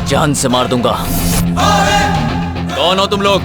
जान से मार दूंगा। कौन हो तुम लोग?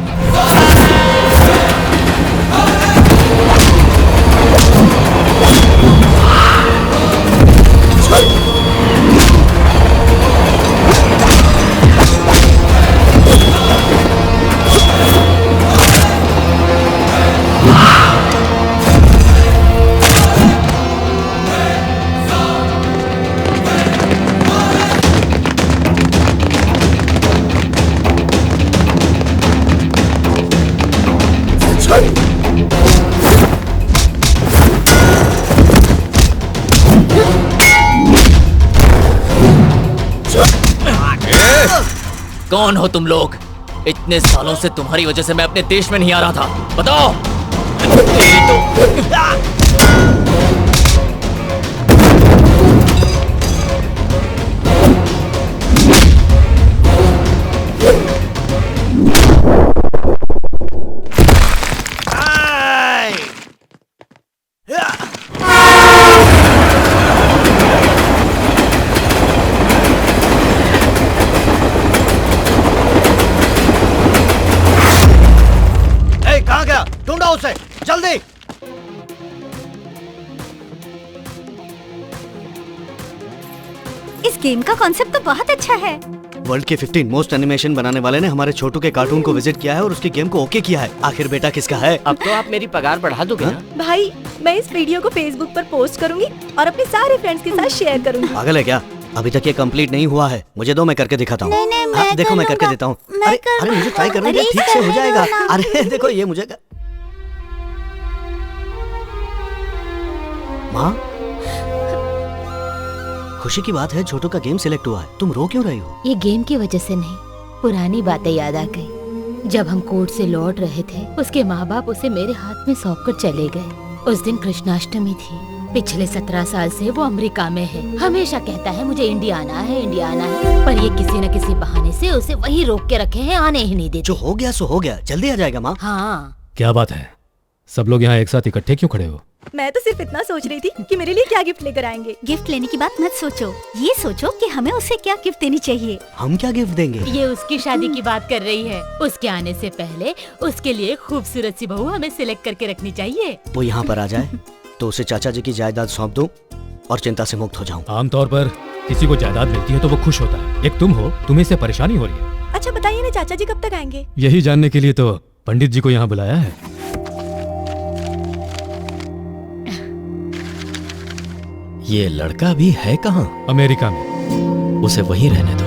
कौन हो तुम लोग? इतने सालों से तुम्हारी वजह से मैं अपने देश में नहीं आ रहा था। बताओ। उसे जल्दी। इस गेम का कॉन्सेप्ट तो बहुत अच्छा है। वर्ल्ड के 15 मोस्ट एनिमेशन बनाने वाले ने हमारे छोटू के कार्टून को विजिट किया है और उसकी गेम को ओके किया है। आखिर बेटा किसका है? अब तो आप मेरी पगार बढ़ा दोगे ना? भाई मैं इस वीडियो को फेसबुक पर पोस्ट करूंगी और अपने सारे फ्रेंड्स के साथ शेयर करूंगी। पागल है क्या? अभी तक ये कंप्लीट नहीं हुआ है। मुझे दो, मैं करके दिखाता हूँ। नहीं, देखो मैं करके देता हूँ। अरे मुझे ट्राई करने दे, ठीक से हो जाएगा। अरे देखो ये मुझे माँ, खुशी की बात है छोटू का गेम सिलेक्ट हुआ है। तुम रो क्यों रही हो? ये गेम की वजह से नहीं, पुरानी बातें याद आ गई। जब हम कोर्ट से लौट रहे थे, उसके माँ बाप उसे मेरे हाथ में सौंप कर चले गए। उस दिन कृष्णाष्टमी थी। पिछले 17 साल से वो अमेरिका में है। हमेशा कहता है मुझे इंडिया आना है, इंडिया आना है, पर ये किसी न किसी बहाने से उसे वहीं रोक के रखे हैं, आने ही नहीं देते। जो हो गया सो हो गया, जल्दी आ जाएगा माँ। हाँ। क्या बात है, सब लोग यहाँ एक साथ इकट्ठे क्यों खड़े हो? मैं तो सिर्फ इतना सोच रही थी कि मेरे लिए क्या गिफ्ट लेकर आएंगे। गिफ्ट लेने की बात मत सोचो, ये सोचो कि हमें उसे क्या गिफ्ट देनी चाहिए। हम क्या गिफ्ट देंगे? ये उसकी शादी की बात कर रही है। उसके आने से पहले उसके लिए खूबसूरत सी बहू हमें सिलेक्ट करके रखनी चाहिए। वो यहाँ पर आ जाए तो उसे चाचा जी की जायदाद सौंप दूं और चिंता से मुक्त हो जाऊं। आमतौर पर किसी को जायदाद मिलती है तो वो खुश होता है। एक तुम हो, तुम्हें इससे परेशानी हो रही है। अच्छा बताइए ना, चाचा जी कब तक आएंगे? यही जानने के लिए तो पंडित जी को यहाँ बुलाया है। ये लड़का भी है कहाँ? अमेरिका में। उसे वहीं रहने दो।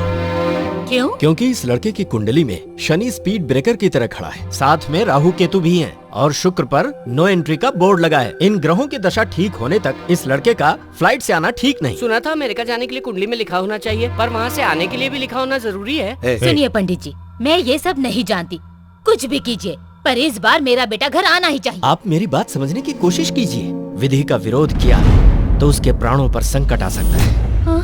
क्यों? क्योंकि इस लड़के की कुंडली में शनि स्पीड ब्रेकर की तरह खड़ा है, साथ में राहु केतु भी हैं और शुक्र पर नो एंट्री का बोर्ड लगा है। इन ग्रहों की दशा ठीक होने तक इस लड़के का फ्लाइट से आना ठीक नहीं। सुना था अमेरिका जाने के लिए कुंडली में लिखा होना चाहिए, पर वहाँ से आने के लिए भी लिखा होना जरूरी है। सुनिए पंडित जी, मैं ये सब नहीं जानती। कुछ भी कीजिए, पर इस बार मेरा बेटा घर आना ही चाहिए। आप मेरी बात समझने की कोशिश कीजिए। विधि का विरोध किया तो उसके प्राणों पर संकट आ सकता है। हाँ?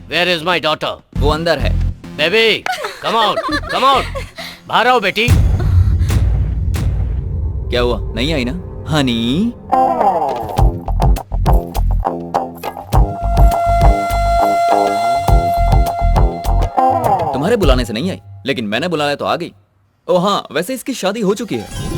Where is my daughter? वो अंदर है। Baby, come out, come out. बाहर आओ बेटी। क्या हुआ, नहीं आई ना? हनी तुम्हारे बुलाने से नहीं आई, लेकिन मैंने बुलाया तो आ गई। ओ हाँ, वैसे इसकी शादी हो चुकी है।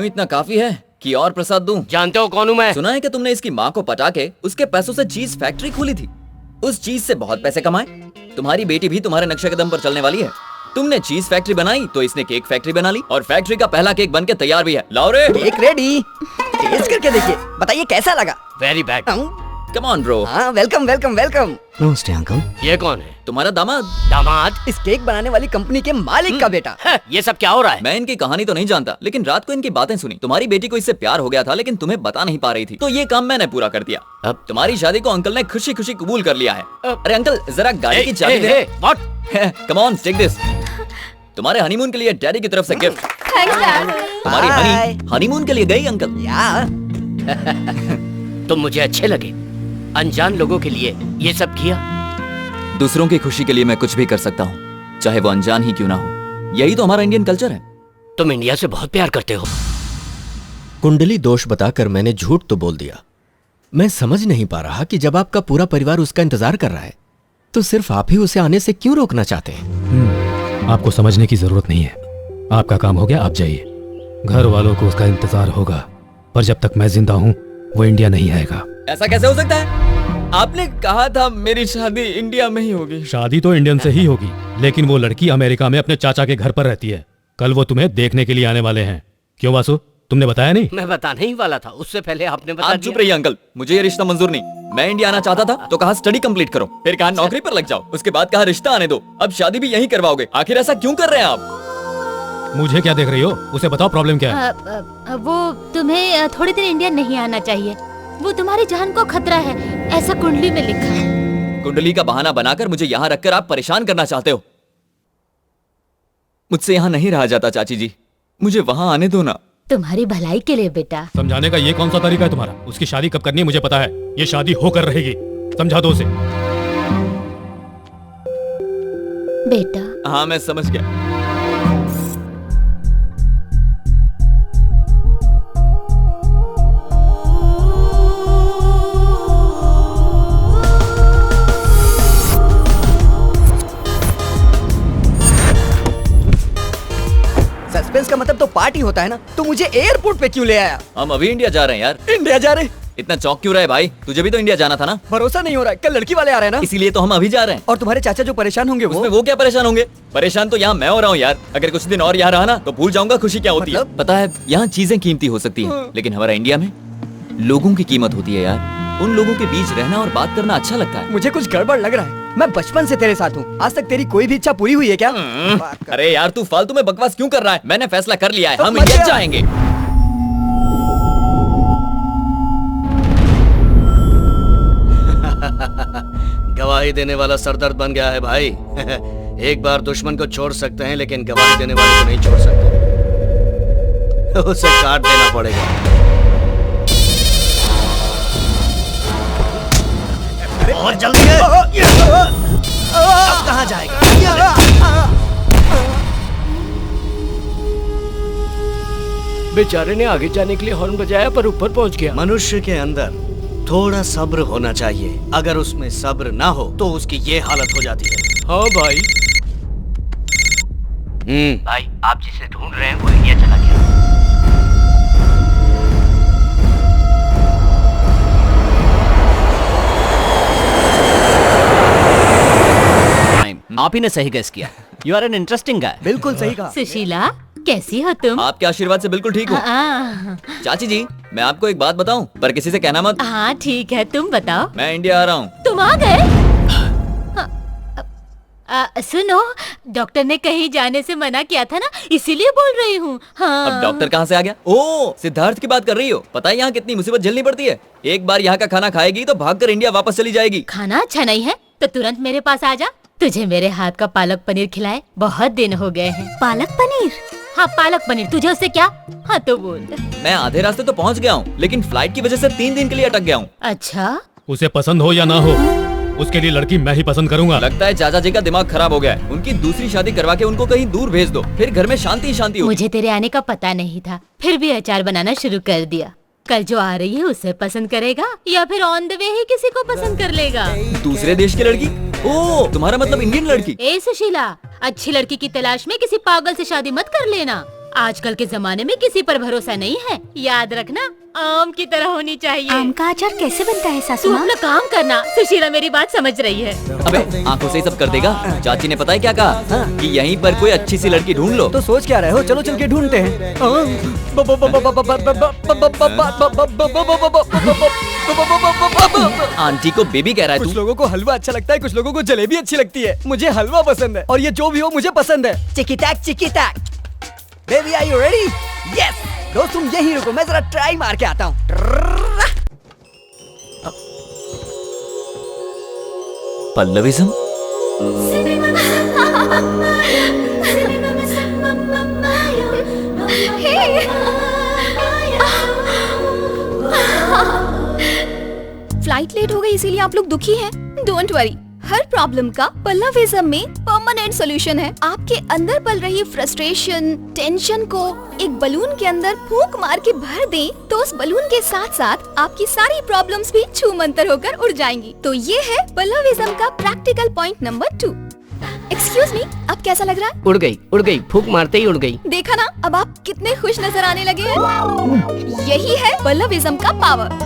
क्यों इतना काफी है कि और प्रसाद दूं? जानते हो कौन हूँ मैं? सुना है कि तुमने इसकी माँ को पटा के उसके पैसों से चीज फैक्ट्री खोली थी। उस चीज से बहुत पैसे कमाए। तुम्हारी बेटी भी तुम्हारे नक्शे कदम पर चलने वाली है। तुमने चीज फैक्ट्री बनाई तो इसने केक फैक्ट्री बना ली और फैक्ट्री का पहला केक बनके तैयार भी है। लाओ रे। केक रेडी, टेस्ट करके देखिए, बताइए कैसा लगा। Very bad. Come on bro. हाँ, वेलकम वेलकम वेलकम। नमस्ते अंकल। ये कौन है? तुम्हारा दामाद। दामाद? इस केक बनाने वाली कंपनी के मालिक का बेटा। ये सब क्या हो रहा है? मैं इनकी कहानी तो नहीं जानता, लेकिन रात को इनकी बातें सुनी। तुम्हारी बेटी को इससे प्यार हो गया था, लेकिन तुम्हें बता नहीं पा रही थी, तो ये काम मैंने पूरा कर दिया। अब तुम्हारी शादी को अंकल ने खुशी खुशी कबूल कर लिया है। अरे अंकल, जरा गाड़ी की चाबी दे। What? Come on, take this. तुम्हारे हनीमून के लिए डैडी की तरफ से गिफ्ट। Thanks dad. तुम्हारी हनीमून के लिए गई अंकल। या तुम मुझे अच्छे लगे। अनजान लोगों के लिए ये सब किया। दूसरों की खुशी के लिए मैं कुछ भी कर सकता हूँ, चाहे वो अनजान ही क्यों ना हो। यही तो हमारा इंडियन कल्चर है। तुम इंडिया से बहुत प्यार करते हो। कुंडली दोष बताकर मैंने झूठ तो बोल दिया। मैं समझ नहीं पा रहा कि जब आपका पूरा परिवार उसका इंतजार कर रहा है, तो सिर्फ आप ही उसे आने से क्यों रोकना चाहते हैं? आपको समझने की जरूरत नहीं है। आपका काम हो गया, आप जाइए। घर वालों को उसका इंतजार होगा, पर जब तक मैं जिंदा हूँ वो इंडिया नहीं आएगा। ऐसा कैसे हो सकता है? आपने कहा था मेरी शादी इंडिया में ही होगी। शादी तो इंडियन से ही होगी, लेकिन वो लड़की अमेरिका में अपने चाचा के घर पर रहती है। कल वो तुम्हें देखने के लिए आने वाले हैं। क्यों वासु, तुमने बताया नहीं? मैं बताने ही वाला था, उससे पहले आपने बता आप चुप रहिए अंकल, मुझे ये रिश्ता मंजूर नहीं। मैं इंडिया आना चाहता था तो कहा स्टडी कंप्लीट करो, फिर कहा नौकरी पर लग जाओ, उसके बाद कहा रिश्ता आने दो, अब शादी भी यहीं करवाओगे। आखिर ऐसा क्यों कर रहे हैं आप? मुझे क्या देख रही हो? उसे बताओ प्रॉब्लम क्या है। वो तुम्हें थोड़ी देर इंडिया नहीं आना चाहिए। वो तुम्हारी जान को खतरा है, ऐसा कुंडली में लिखा है। कुंडली का बहाना बनाकर मुझे यहाँ रखकर आप परेशान करना चाहते हो। मुझसे यहाँ नहीं रहा जाता चाची जी, मुझे वहाँ आने दो ना। तुम्हारी भलाई के लिए बेटा। समझाने का ये कौन सा तरीका है तुम्हारा? उसकी शादी कब करनी है मुझे पता है, ये शादी होकर रहेगी। समझा दो उसे। बेटा। हाँ मैं समझ गया। सस्पेंस का मतलब तो पार्टी होता है ना, तो मुझे एयरपोर्ट पे क्यों ले आया? हम अभी इंडिया जा रहे हैं यार। इंडिया जा रहे? इतना चौंक क्यों रहे भाई? तुझे भी तो इंडिया जाना था ना। भरोसा नहीं हो रहा है, कल लड़की वाले आ रहे हैं ना, इसीलिए तो हम अभी जा रहे हैं। और तुम्हारे चाचा जो परेशान होंगे उसमें वो क्या परेशान होंगे? परेशान तो यहाँ मैं हो रहा हूँ यार। अगर कुछ दिन और यहाँ रहा ना तो भूल जाऊंगा खुशी क्या होती है। पता है यहाँ चीजें कीमती हो सकती है, लेकिन हमारा इंडिया में लोगों की कीमत होती है यार। उन लोगों के बीच रहना और बात करना अच्छा लगता है। मुझे कुछ गड़बड़ लग रहा है। मैं बचपन से तेरे साथ हूँ, आज तक तेरी कोई भी इच्छा पूरी हुई है क्या? अरे यार तू फालतू में बकवास क्यों कर रहा है? मैंने फैसला कर लिया है, तो हम इंडिया जाएंगे। गवाही देने वाला सरदर्द बन गया है भाई। एक बार दुश्मन को छोड़ सकते हैं, लेकिन गवाही देने वाले को नहीं छोड़ सकते। उसे काट देना पड़ेगा। और जल्दी है। अब कहाँ जाएगा? बेचारे ने आगे जाने के लिए हॉर्न बजाया पर ऊपर पहुंच गया। मनुष्य के अंदर थोड़ा सब्र होना चाहिए। अगर उसमें सब्र ना हो तो उसकी ये हालत हो जाती है। हाँ भाई। भाई आप जिसे ढूंढ रहे हैं वो इंडिया चला गया। आप ही ने सही गेस किया। You are an interesting guy. बिल्कुल सही कहा। सुशीला, कैसी हो तुम? आपके आशीर्वाद से बिल्कुल ठीक हूँ। चाची जी मैं आपको एक बात बताऊं, पर किसी से कहना मत। हाँ ठीक है, तुम बताओ। मैं इंडिया आ रहा हूँ। तुम आ गए? सुनो, डॉक्टर ने कहीं जाने से मना किया था ना, इसीलिए बोल रही हूँ। हाँ। अब डॉक्टर कहाँ से आ गया? ओह सिद्धार्थ की बात कर रही हो। पता है यहाँ कितनी मुसीबत झेलनी पड़ती है। एक बार यहाँ का खाना खाएगी तो भागकर इंडिया वापस चली जाएगी। खाना अच्छा नहीं है तो तुरंत मेरे पास आ जा, तुझे मेरे हाथ का पालक पनीर खिलाए, बहुत दिन हो गए हैं। पालक पनीर? हाँ पालक पनीर, तुझे उससे क्या? हाँ तो बोल। मैं आधे रास्ते तो पहुँच गया हूँ, लेकिन फ्लाइट की वजह से 3 दिन के लिए अटक गया हूँ। अच्छा, उसे पसंद हो या ना हो, उसके लिए लड़की मैं ही पसंद करूंगा। लगता है चाचा जी का दिमाग खराब हो गया है। उनकी दूसरी शादी करवा के उनको कहीं दूर भेज दो, फिर घर में शांति ही शांति होगी। मुझे तेरे आने का पता नहीं था, फिर भी अचार बनाना शुरू कर दिया। कल जो आ रही है उसे पसंद करेगा या फिर ऑन द वे ही किसी को पसंद कर लेगा? दूसरे देश की लड़की? ओह तुम्हारा मतलब इंडियन लड़की? ए सुशीला, अच्छी लड़की की तलाश में किसी पागल से शादी मत कर लेना। आजकल के जमाने में किसी पर भरोसा नहीं है। याद रखना, आम की तरह होनी चाहिए। आम का अचार कैसे बनता है सासू तू माँ? अपना काम करना। सुशीला मेरी बात समझ रही है। अबे आंखों से ही सब कर देगा। चाची ने पता है क्या कहा कि यहीं पर कोई अच्छी सी लड़की ढूंढ लो। तो सोच क्या रहे हो? चलो चल के ढूंढते हैं। आंटी को बेबी कह रहा है कुछ तू? लोगों को हलवा अच्छा लगता है, कुछ लोगों को जलेबी अच्छी लगती है। मुझे हलवा पसंद है और ये जो भी हो मुझे पसंद है। चिकी टैक। Baby are you ready? Yes. दोस्त तुम यहीं रुको, मैं जरा ट्राई मार के आता हूँ। पल्लविज्म? फ्लाइट लेट हो गई इसीलिए आप लोग दुखी हैं। डोंट वरी, हर प्रॉब्लम का पल्लविज्म में परमानेंट सॉल्यूशन है। आपके अंदर पल रही फ्रस्ट्रेशन, टेंशन को एक बलून के अंदर फूंक मार के भर दें, तो उस बलून के साथ साथ आपकी सारी प्रॉब्लम्स भी छू मंतर होकर उड़ जाएंगी। तो ये है पल्लविज्म का practical point number 2। Excuse me, अब कैसा लग रहा है? उड़ गई, फूंक मारते ही उड़ गई। देखा ना, अब आप कितने खुश नजर आने लगे हैं। यही है पल्लविज्म का power.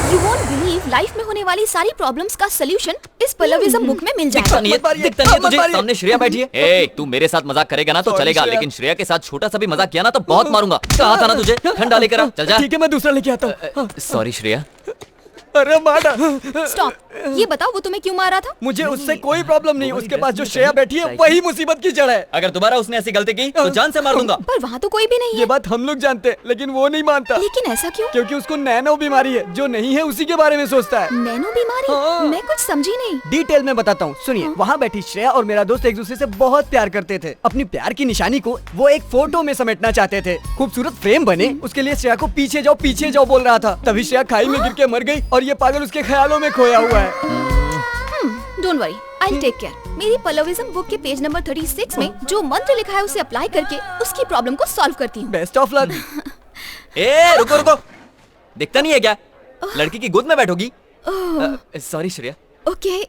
You won't believe, life में होने वाली सारी प्रॉब्लम्स का सोल्यूशन इस पल्लविज्म बुक में मिल दिखता जाएगा। नहीं है तुझे? सामने श्रेया बैठी है। ए, तू मेरे साथ मजाक करेगा ना तो चलेगा, लेकिन श्रेया के साथ छोटा सा भी मजाक किया ना तो बहुत मारूंगा। कहा था ना तुझे, ठंडा लेकर आ। चल जा। ठीक है, मैं दूसरा लेके आता हूँ। सॉरी श्रेया। अरे मारा। स्टॉप, ये बताओ वो तुम्हें क्यों मारा था? मुझे उससे कोई प्रॉब्लम नहीं। उसके पास जो श्रेया बैठी है वही मुसीबत की जड़ है। अगर दोबारा उसने ऐसी गलती की तो जान से मार दूंगा। पर वहाँ तो कोई भी नहीं ये है। बात हम लोग जानते हैं, लेकिन वो नहीं मानता। लेकिन ऐसा क्यों? क्योंकि उसको नैनो बीमारी है, जो नहीं है उसी के बारे में सोचता है। नैनो बीमारी? हाँ। मैं कुछ समझी नहीं। डिटेल में बताता हूँ, सुनिए। वहाँ बैठी श्रेया और मेरा दोस्त एक दूसरे से बहुत प्यार करते थे। अपनी प्यार की निशानी को वो एक फोटो में समेटना चाहते थे। खूबसूरत फ्रेम बने, उसके लिए श्रेया को पीछे जाओ बोल रहा था। तभी श्रेया खाई में गिर के मर गई और ये पागल उसके ख्यालों में खोया हुआ है। Don't worry, I take care. मेरी पल्लविज्म बुक के पेज नंबर 36 में जो मंत्र लिखा है उसे अप्लाई करके उसकी प्रॉब्लम को सॉल्व करती हूँ। Best of luck. ए रुको, दिखता नहीं है क्या? लड़की की गोद में बैठोगी? सॉरी श्रेया। ओके,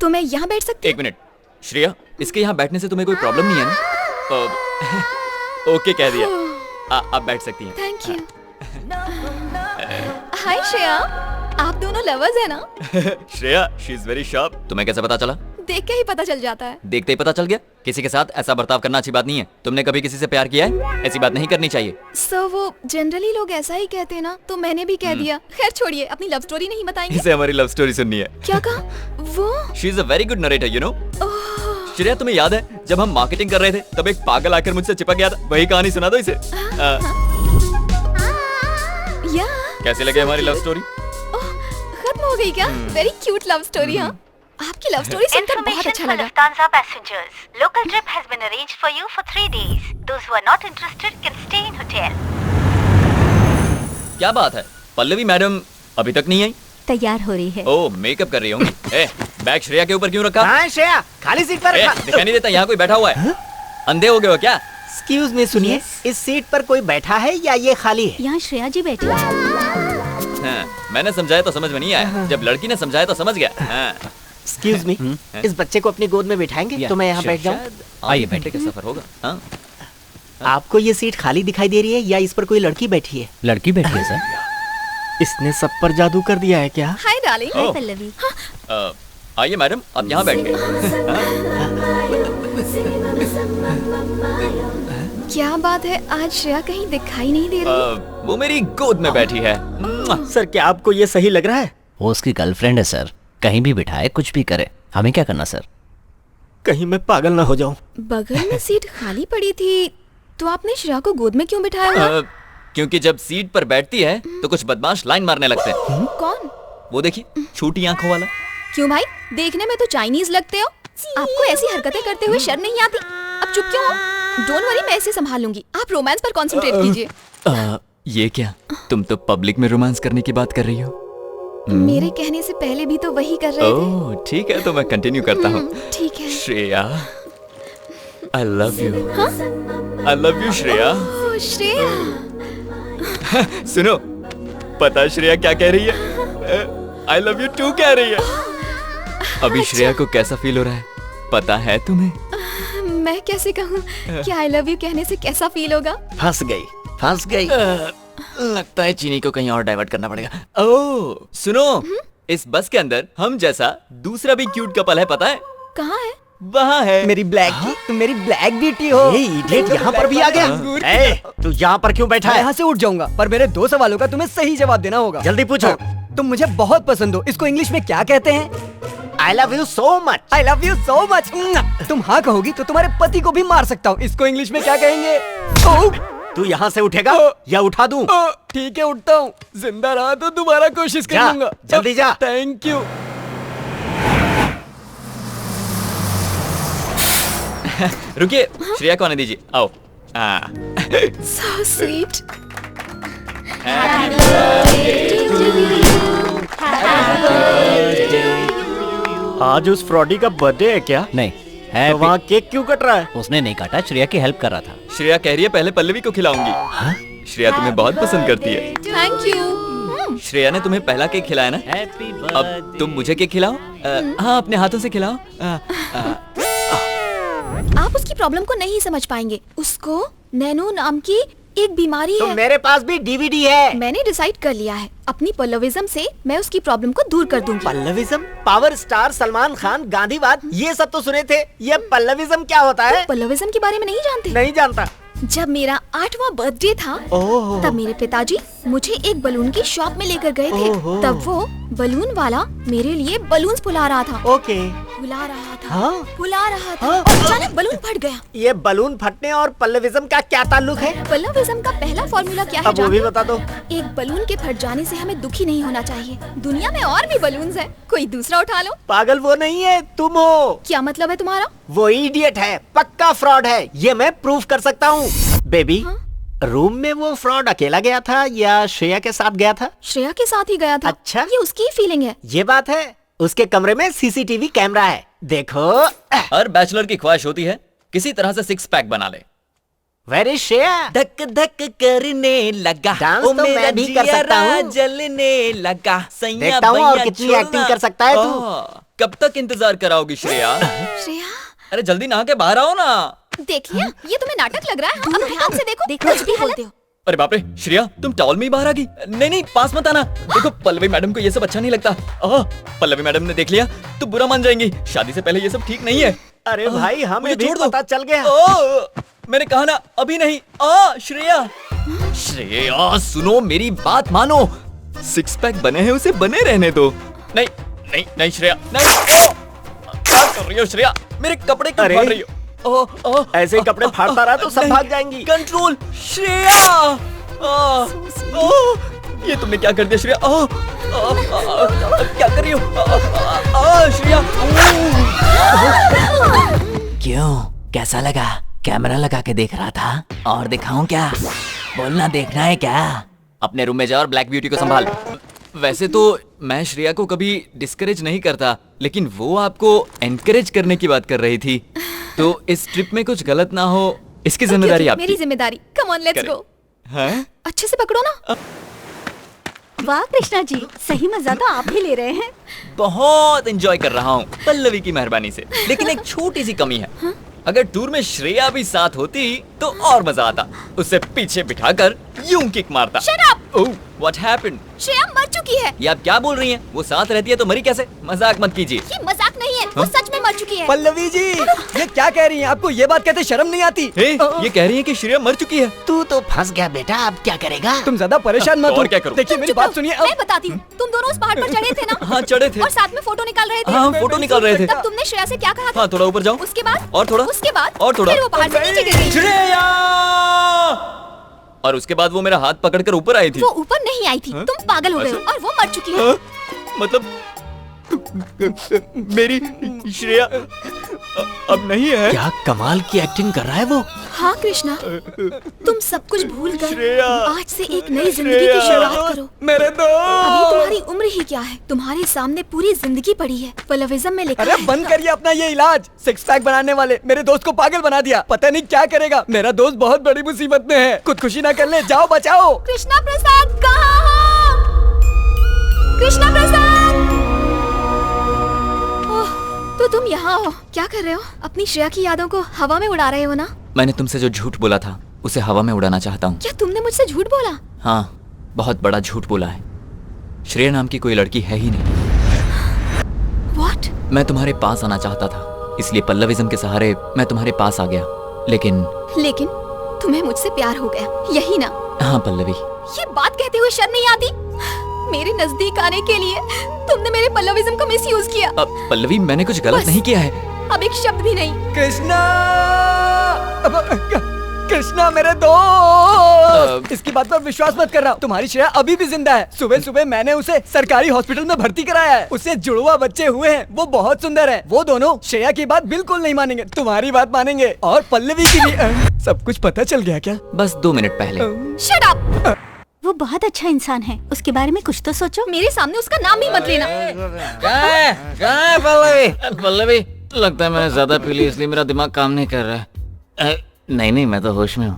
तो मैं यहाँ बैठ सकती एक मिनट श्रेया, इसके यहाँ बैठने से तुम्हें कोई प्रॉब्लम नहीं है ना? ओके कह दिया। आप बैठ सकती हैं। Thank you. हाय श्रेया, आप दोनों लवर्स है ना? Shreya, she is very sharp. तुम्हें कैसे पता चला? देख के ही पता चल जाता है। देखते ही पता चल गया? किसी के साथ ऐसा बर्ताव करना अच्छी बात नहीं है। तुमने कभी किसी से प्यार किया है? ऐसी बात नहीं करनी चाहिए। सर, वो जनरली लोग ऐसा ही कहते हैं ना, तो मैंने भी कह दिया। खैर छोड़िए, अपनी लव स्टोरी नहीं बताएंगे? इसे हमारी लव स्टोरी सुननी है। क्या कहा वो? She is a very good narrator, you know. Shreya, तुम्हें याद है जब हम मार्केटिंग कर रहे थे तब एक पागल आकर मुझसे चिपक गया था? वही कहानी सुना दो इसे। या कैसी लगे हमारी लव स्टोरी? खत्म हो गई क्या? Very cute love story. हाँ, आपकी लव स्टोरी सुनकर बहुत अच्छा लगा। Lufthansa passengers. Local trip has been arranged for you for 3 days. Those who are not interested can stay in hotel. क्या बात है, पल्लवी मैडम अभी तक नहीं आई? तैयार हो रही है। ओह, मेकअप कर रही होंगी। ए, बैग श्रेया के ऊपर क्यों रखा? हाँ श्रेया, खाली सीट पर रखा। दिखाई नहीं देता यहाँ कोई बैठा हुआ है? अंधे हो गए हो क्या? एक्सक्यूज मी, सुनिए। इस सीट पर कोई बैठा है या ये खाली है? यहाँ श्रेया जी बैठी है। हाँ, मैंने समझाया तो समझ में नहीं आया, जब लड़की ने समझाया तो समझ गया। हाँ। एक्सक्यूज मी, इस बच्चे को अपनी गोद में बिठाएंगे तो मैं यहाँ बैठ जाऊँ? आइए, बैठने का सफर होगा। हाँ? आपको ये सीट खाली दिखाई दे रही है या इस पर कोई लड़की बैठी है? लड़की बैठी है सर। इसने सब पर जादू कर दिया है क्या? Hi darling. ओह। पल्लवी। आइए मैडम, आप यहाँ बैठ गए। क्या बात है, आज श्रेया कहीं दिखाई नहीं दे रही। वो मेरी गोद में बैठी है। सर, क्या आपको ये सही लग रहा है? वो उसकी गर्लफ्रेंड है सर, कहीं भी बिठाए कुछ भी करे, हमें क्या करना सर? कहीं मैं पागल ना हो जाऊं। बगल में सीट खाली पड़ी थी, तो आपने श्रेया को गोद में क्यों बिठाया? क्योंकि जब सीट पर बैठती है तो कुछ बदमाश लाइन मारने लगते हैं। कौन? वो देखिए, छोटी आंखों वाला। क्यों भाई, देखने में तो चाइनीज लगते हो। आपको ऐसी हरकतें करते हुए शर्म नहीं आती? अब चुप क्यों हो? डोंट वरी, मैं इसे संभाल लूंगी। आप रोमांस पर कंसंट्रेट कीजिए। ये क्या, तुम तो पब्लिक में रोमांस करने की बात कर रही हो? मेरे कहने से पहले भी तो वही कर रहे थे। ओह ठीक है, तो मैं कंटिन्यू करता हूँ। ठीक है। Shreya, I love you. I love you Shreya. Oh Shreya. सुनो, पता है श्रेया क्या कह रही है? आई लव यू टू कह रही है। अभी श्रेया को कैसा फील हो रहा है पता है तुम्हें? मैं कैसे कहूँ कि आई लव यू कहने से कैसा फील होगा? फंस गई। लगता है चीनी को कहीं और डाइवर्ट करना पड़ेगा। ओह सुनो, इस बस के अंदर हम जैसा दूसरा भी क्यूट कपल है, पता है? कहाँ है? वहाँ है। मेरी ब्लैक की, तुम मेरी ब्लैक ब्यूटी हो। ये इडियट यहाँ पर भी आ गया। ए, तू यहाँ पर क्यों बैठा मैं है? यहाँ से उठ जाऊंगा, पर मेरे 2 सवालों का तुम्हें सही जवाब देना होगा। जल्दी पूछो। तुम मुझे बहुत पसंद हो, इसको इंग्लिश में क्या कहते हैं? आई love you so much. I love you so much. तुम हाँ कहोगी तो तुम्हारे पति को भी मार सकता हूँ, इसको इंग्लिश में क्या कहेंगे? तू यहाँ से उठेगा या उठा दूं? ठीक है, उठता हूँ। जिंदा रहा तो दोबारा कोशिश जा, करूंगा। जल्दी जा। Thank you. रुकिए, श्रेया को आने दीजिए। आओ। So sweet. आज उस फ्रॉडी का बर्थडे है क्या? नहीं तो वहाँ केक क्यों कट रहा है? उसने नहीं काटा, श्रेया की हेल्प कर रहा था। श्रेया कह रही है पहले पल्लवी को खिलाऊंगी। श्रेया तुम्हें बहुत पसंद करती है। Thank you. श्रेया ने तुम्हें पहला केक खिलाया ना? हैप्पी अब तुम मुझे केक खिलाओ। हाँ, अपने हाथों से खिलाओ। आप उसकी प्रॉब्लम को नहीं समझ पाएंगे। उसको नैनो नाम की एक बीमारी तो है। मेरे पास भी डीवीडी है। मैंने डिसाइड कर लिया है, अपनी पल्लविज्म से मैं उसकी प्रॉब्लम को दूर कर दूंगी। पल्लविज्म? पावर स्टार सलमान खान, गांधीवाद, ये सब तो सुने थे। ये पल्लविज्म क्या होता है? पल्लविज्म के बारे में नहीं जानते? नहीं जानता। जब मेरा 8वां बर्थडे था, ओह। तब मेरे पिताजी मुझे एक बलून की शॉप में लेकर गए थे। ओहो। तब वो बलून वाला मेरे लिए बलून्स फुला रहा था। ओके। फुला रहा था, हाँ? फुला रहा था, हाँ? और अचानक बलून फट गया। ये बलून फटने और पल्लविज्म का क्या ताल्लुक है? पल्लविज्म का पहला फॉर्मूला क्या है अब वो भी जानते? बता दो। एक बलून के फट जाने से हमें दुखी नहीं होना चाहिए। दुनिया में और भी बलून्स हैं, कोई दूसरा उठा लो। पागल वो नहीं है, तुम हो। क्या मतलब है तुम्हारा? वो इडियट है, पक्का फ्रॉड है, ये मैं प्रूफ कर सकता हूँ। बेबी, रूम में वो फ्रॉड अकेला गया था या श्रेया के साथ गया था? श्रेया के साथ ही गया था। अच्छा। ये उसकी फीलिंग है। ये बात है। उसके कमरे में सीसीटीवी कैमरा है, देखो। हर बैचलर की ख्वाहिश होती है किसी तरह से 6 पैक बना ले। Where is Shreya? धक धक करने लगा, डांस ओ तो मैं मेरा भी कर सकता जियरा हूँ। जलने लगा। सैया देखता हूँ और भैया कितनी छोड़ना। एक्टिंग कर सकता है तू। कब तक इंतजार कराओगी श्रेया? श्रेया, अरे जल्दी नहा के बाहर आओ ना। देख लिया, ये तुम्हें नाटक लग रहा है। अब ध्यान से देखो, कुछ भी बोलते हो। अरे बाप रे, श्रेया तुम टॉवल में ही बाहर आ गई। नहीं नहीं, पास मत आना। देखो पल्लवी मैडम को ये सब अच्छा नहीं लगता। पल्लवी मैडम ने देख लिया तो बुरा मान जाएंगी। शादी से पहले ये सब ठीक नहीं है। अरे भाई, हमें मुझे भी छोड़ दो। पता चल गया। मैंने कहा ना अभी नहीं। श्रेया, श्रेया सुनो, मेरी बात मानो। 6 पैक बने हैं, उसे बने रहने दो। नहीं नहीं नहीं श्रेया, नहीं। क्या कर रही हो श्रेया? मेरे कपड़े क्यों फाड़ रही हो? ऐसे ही कपड़े फाड़ता रहा तो सब भाग जाएंगी। कंट्रोल श्रेया। ये तुमने क्या कर दिया श्रेया? क्या कर रही हो श्रेया? क्यों, कैसा लगा? कैमरा लगा के देख रहा था और दिखाऊं क्या? बोलना, देखना है क्या? अपने रूम में जा और ब्लैक ब्यूटी को संभाल। वैसे तो मैं श्रेया को कभी डिस्करेज नहीं करता, लेकिन वो आपको एनकरेज करने की बात कर रही थी, तो इस ट्रिप में कुछ गलत ना हो इसकी जिम्मेदारी आपकी। मेरी जिम्मेदारी। Come on, let's go. हैं? अच्छे से पकड़ो ना। वाह कृष्णा जी, सही मजा तो आप ही ले रहे हैं। बहुत एंजॉय कर रहा हूँ पल्लवी की मेहरबानी से, लेकिन एक छोटी सी कमी है। अगर टूर में श्रेया भी साथ होती तो और मजा आता। उसे पीछे बिठाकर यूं किक मारता। Shut up! Oh, what happened? Shreya मर चुकी है। ये आप क्या बोल रही हैं? वो साथ रहती है तो मरी कैसे? मजाक मत कीजिए। ये मजाक नहीं है, वो सच में मर चुकी है। पल्लवी जी, ये क्या कह रही हैं? आपको ये बात कहते शर्म नहीं आती? ये कह रही है कि श्रेया मर चुकी है। तू तो फंस गया बेटा, अब क्या करेगा? तुम ज्यादा परेशान मत और हो। क्या करूं? देखिए मेरी बात सुनिए। मैं बताती हूँ। तुम दोनों उस पहाड़ पर चढ़े थे ना? हाँ, चढ़े थे। और साथ में फोटो निकाल रहे थे। हाँ, फोटो निकाल रहे थे। तब तुमने श्रेया से क्या कहा था? हाँ, थोड़ा ऊपर जाओ। उसके बाद? और थोड़ा। उसके बाद? और थोड़ा। फिर वो पहाड़ से नीचे गिर गई। श्रेया! और उसके बाद वो मेरा हाथ पकड़कर ऊपर आई थी। वो ऊपर नहीं आई थी। तुम पागल हो गए हो और वो मर चुकी है। मतलब मेरी श्रेया अब नहीं है। क्या कमाल की एक्टिंग कर रहा है वो। हाँ कृष्णा, तुम सब कुछ भूल कर श्रेया, आज से एक नई जिंदगी की शुरुआत करो। मेरे अभी दोस्त। तुम्हारी उम्र ही क्या है, तुम्हारे सामने पूरी जिंदगी पड़ी है। पल्लविज्म में लिखा अरे है। बंद करिए अपना ये इलाज। 6 पैक बनाने वाले मेरे दोस्त को पागल बना दिया। पता नहीं क्या करेगा। मेरा दोस्त बहुत बड़ी मुसीबत में है। खुदकुशी ना कर ले, जाओ बचाओ। कृष्णा प्रसाद कहाँ हो? कृष्णा प्रसाद! ओह, तू तुम यहाँ हो, क्या कर रहे हो? अपनी श्रेया की यादों को हवा में उड़ा रहे हो ना? मैंने तुमसे जो झूठ बोला था उसे हवा में उड़ाना चाहता हूँ। क्या तुमने मुझसे झूठ बोला? हाँ, बहुत बड़ा झूठ बोला है। श्रेया नाम की कोई लड़की है ही नहीं। What? मैं तुम्हारे पास आना चाहता था, इसलिए पल्लविज्म के सहारे मैं तुम्हारे पास आ गया। लेकिन तुम्हें मुझसे प्यार हो गया, यही ना? हाँ पल्लवी। ये बात कहते हुए शर्म नहीं आती? मेरे नजदीक आने के लिए तुमने मेरे पल्लविज्म का मिसयूज किया। पल्लवी, मैंने कुछ गलत नहीं किया है। अब एक शब्द भी नहीं। कृष्णा, कृष्णा मेरे दोस्त, इसकी बात पर विश्वास मत कर रहा हूँ। तुम्हारी श्रेया अभी भी जिंदा है। सुबह सुबह मैंने उसे सरकारी हॉस्पिटल में भर्ती कराया है। उससे जुड़वा बच्चे हुए हैं, वो बहुत सुंदर है। वो दोनों श्रेया की बात बिल्कुल नहीं मानेंगे, तुम्हारी बात मानेंगे। और पल्लवी की भी सब कुछ पता चल गया क्या? बस 2 मिनट पहले। Shut up! वो बहुत अच्छा इंसान है, उसके बारे में कुछ तो सोचो। मेरे सामने उसका नाम ही मत लेना। पल्लवी, लगता है मैंने ज्यादा पी ली, इसलिए मेरा दिमाग काम नहीं कर रहा है। नहीं, मैं तो होश में हूँ।